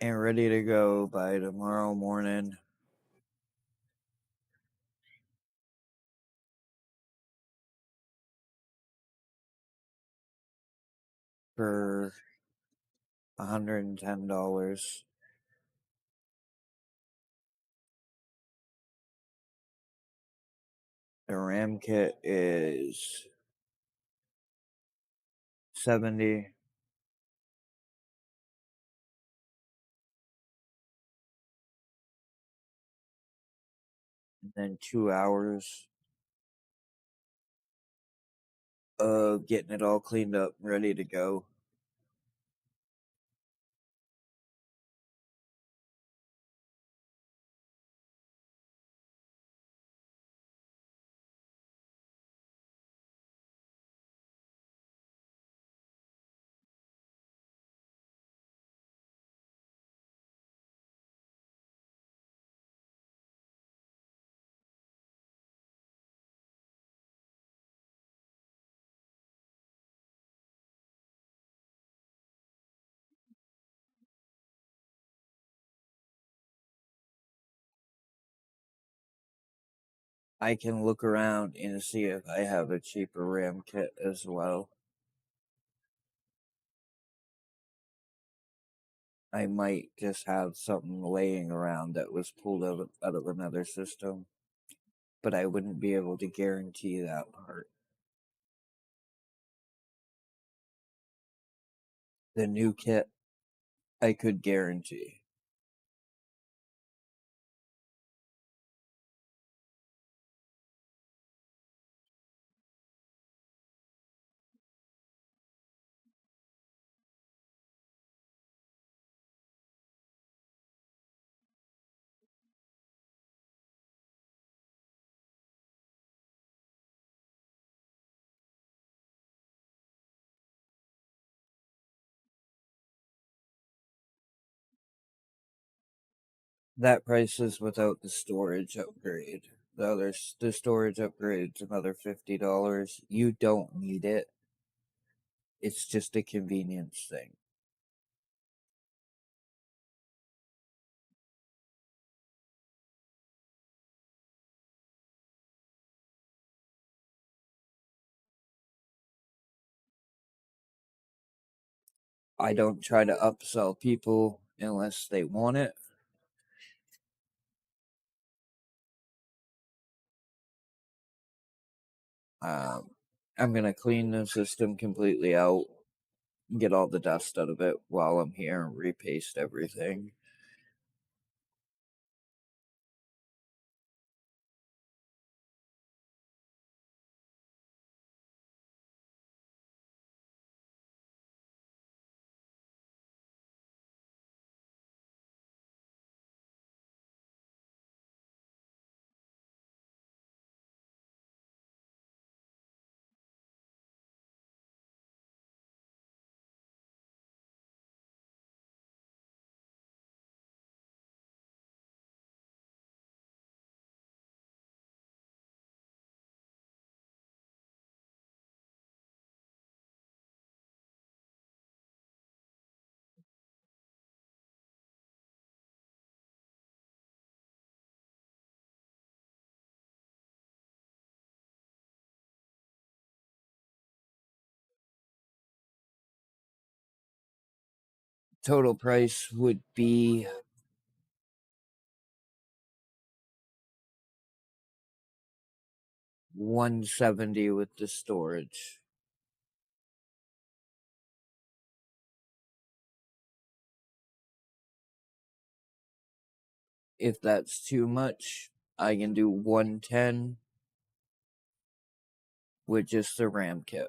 and ready to go by tomorrow morning. For $110. The RAM kit is 70. And then 2 hours of getting it all cleaned up, ready to go. I can look around and see if I have a cheaper RAM kit as well. I might just have something laying around that was pulled out of another system, but I wouldn't be able to guarantee that part. The new kit, I could guarantee. That price is without the storage upgrade. The storage upgrade's another $50. You don't need it. It's just a convenience thing. I don't try to upsell people unless they want it. I'm gonna clean the system completely out get all the dust out of it while I'm here and repaste everything. Total price would be $170 with the storage. If that's too much, I can do 110 with just the RAM kit.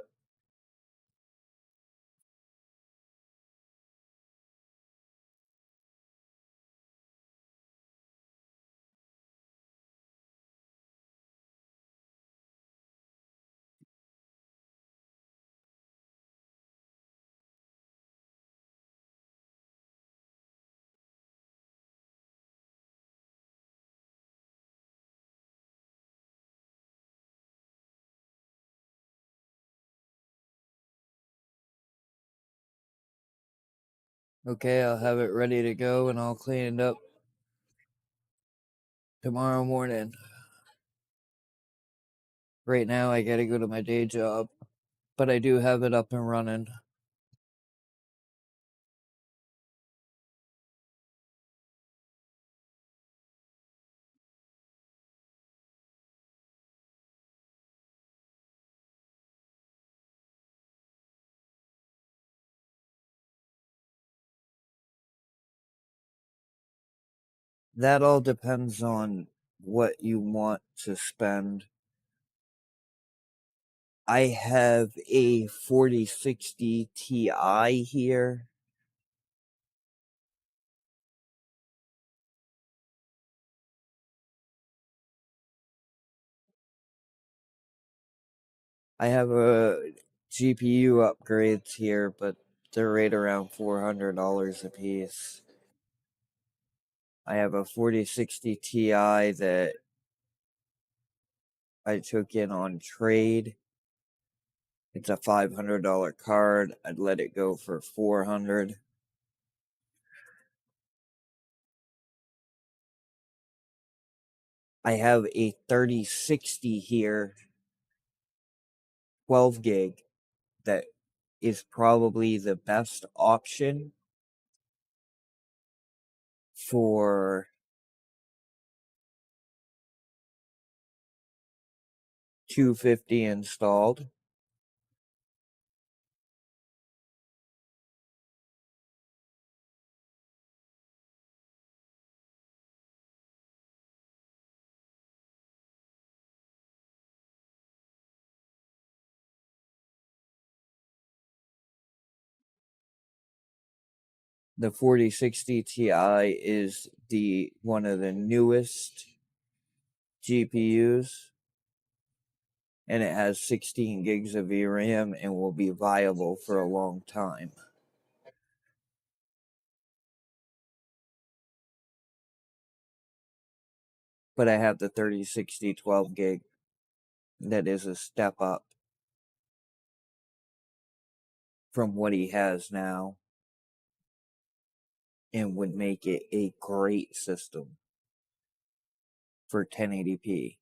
Okay, I'll have it ready to go and I'll clean it up tomorrow morning. Right now, I gotta go to my day job, but I do have it up and running. That all depends on what you want to spend. I have a 4060 Ti here. I have a GPU upgrades here, but they're right around $400 a piece. I have a 4060 Ti that I took in on trade. It's a $500 card. I'd let it go for $400. I have a 3060 here, 12 gig, that is probably the best option for $250 installed. The 4060 Ti is one of the newest GPUs, and it has 16 gigs of VRAM and will be viable for a long time. But I have the 3060 12 gig that is a step up from what he has now and would make it a great system for 1080p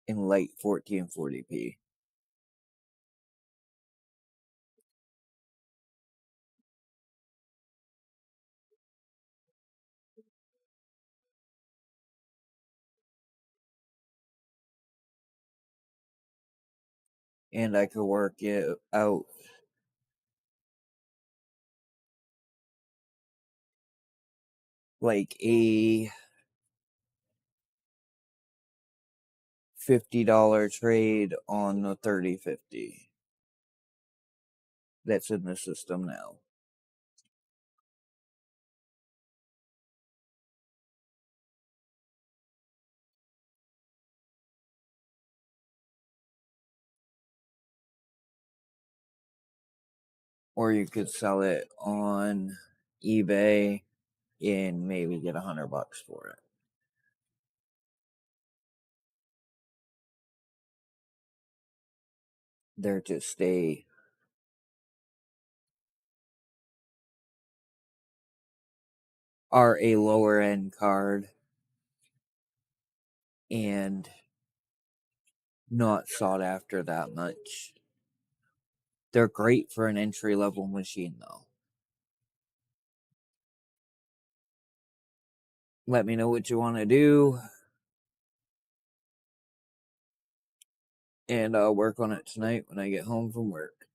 in light 1440p. and I could work it out. Like a $50 trade on the 3050 that's in the system now. Or you could sell it on eBay and maybe get $100 for it. They're just are a lower end card and not sought after that much. They're great for an entry level machine though. Let me know what you want to do, and I'll work on it tonight when I get home from work.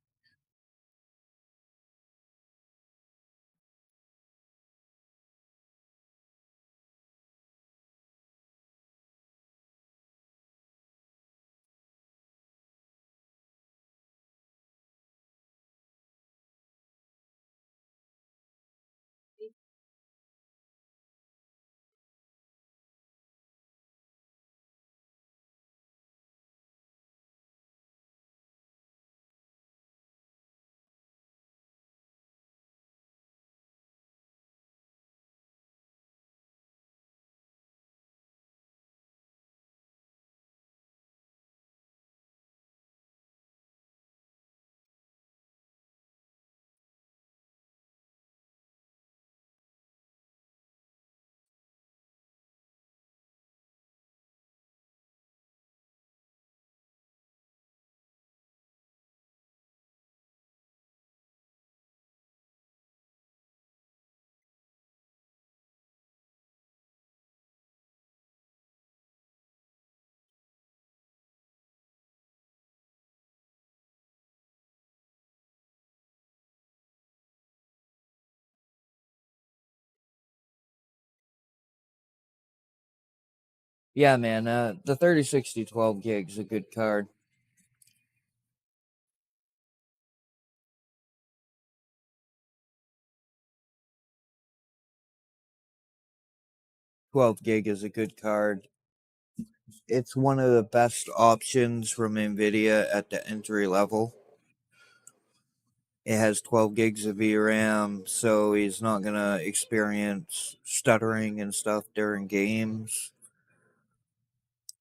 Yeah, man, the 3060 12 gigs a good card. 12 gig is a good card. It's one of the best options from NVIDIA at the entry level. It has 12 gigs of VRAM, so he's not going to experience stuttering and stuff during games.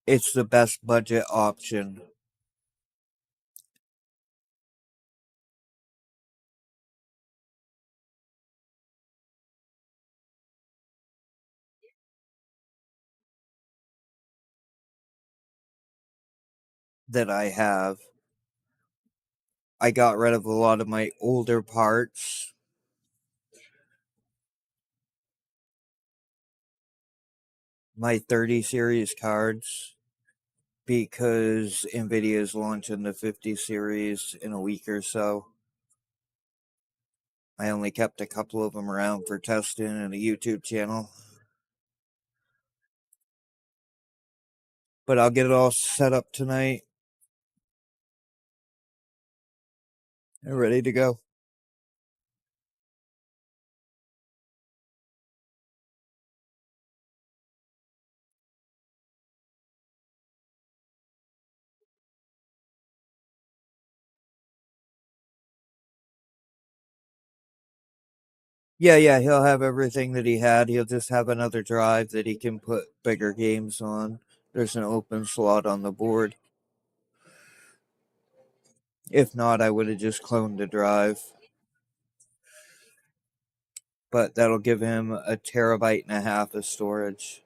It's the best budget option. That I have. I got rid of a lot of my older parts. My 30 series cards, because NVIDIA is launching the 50 series in a week or so. I only kept a couple of them around for testing and a YouTube channel. But I'll get it all set up tonight and ready to go. Yeah, he'll have everything that he had. He'll just have another drive that he can put bigger games on. There's an open slot on the board. If not, I would have just cloned the drive. But that'll give him a terabyte and a half of storage.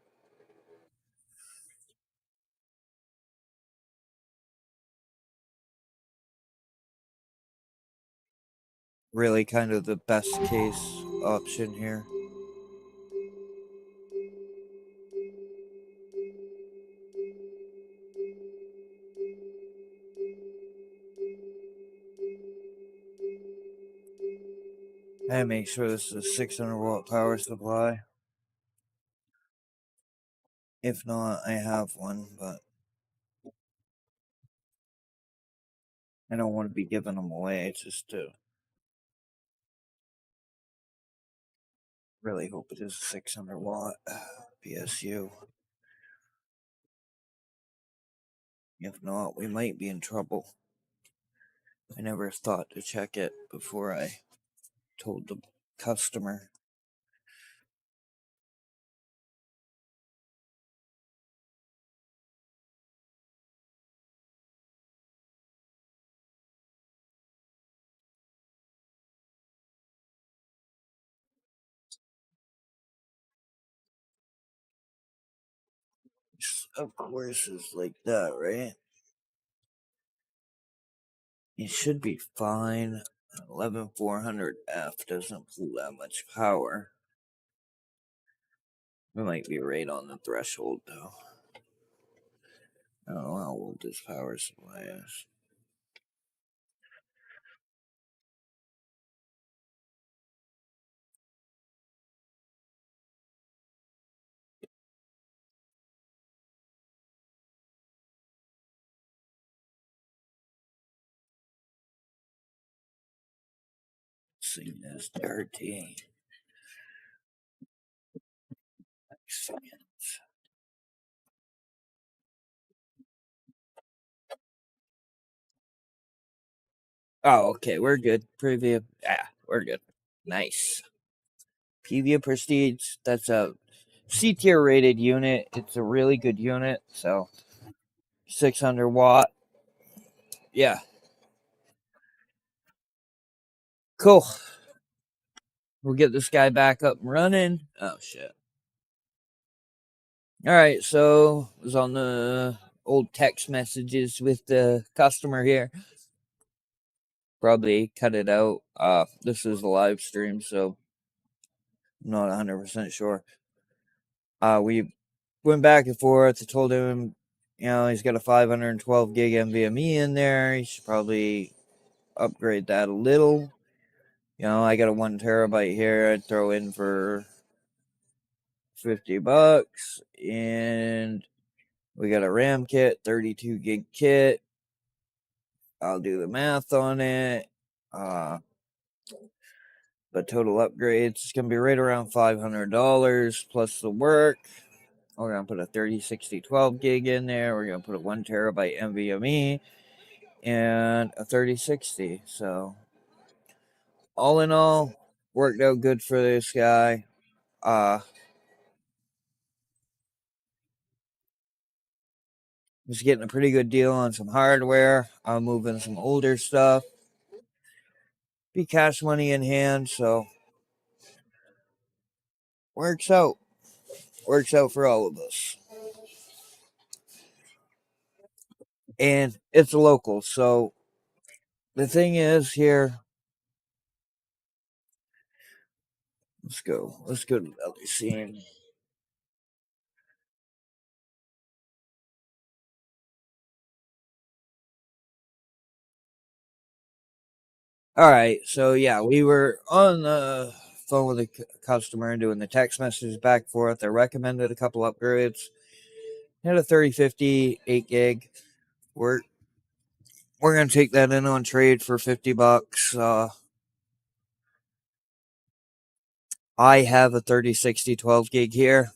Really kind of the best case option here. And make sure this is a 600 watt power supply. If not, I have one, but I don't want to be giving them away. It's just to really hope it is a 600 watt PSU. If not, we might be in trouble. I never thought to check it before I told the customer. Of course, it's like that, right? It should be fine. 11400F doesn't pull that much power. We might be right on the threshold, though. I don't know how old this power supply is. This thing is dirty. Oh, okay, we're good. Preview. Yeah, we're good. Nice. Preview Prestige. That's a C tier rated unit. It's a really good unit. So 600 watt. Yeah. Cool. We'll get this guy back up and running. Oh shit. All right, so I was on the old text messages with the customer here. Probably cut it out. This is a live stream, so I'm not 100% sure. We went back and forth. I told him, he's got a 512 gig NVMe in there. He should probably upgrade that a little. I got a 1 terabyte here. I'd throw in for $50, and we got a RAM kit, 32 gig kit. I'll do the math on it. But total upgrades is going to be right around $500 plus the work. We're going to put a 3060 12 gig in there. We're going to put a 1 terabyte NVMe and a 3060. So, all in all, worked out good for this guy. Was getting a pretty good deal on some hardware. I'm moving some older stuff. Be cash money in hand, so works out. Works out for all of us. And it's local, so the thing is here. Let's go to the other scene. All right, so yeah, we were on the phone with a customer and doing the text messages back and forth. I recommended a couple upgrades. Had a 3050 8 gig. We're gonna take that in on trade for $50. I have a 3060 12 gig here.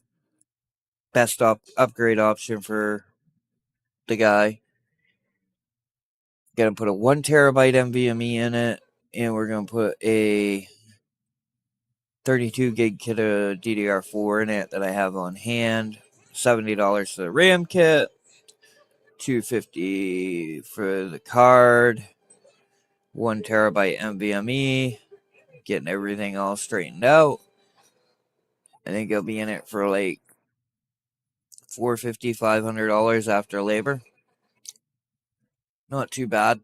Best upgrade option for the guy. Gonna put a 1 terabyte NVMe in it, and we're gonna put a 32 gig kit of DDR4 in it that I have on hand. $70 for the RAM kit, $250 for the card, 1 terabyte NVMe, getting everything all straightened out. I think it'll be in it for like $450, $500 after labor. Not too bad.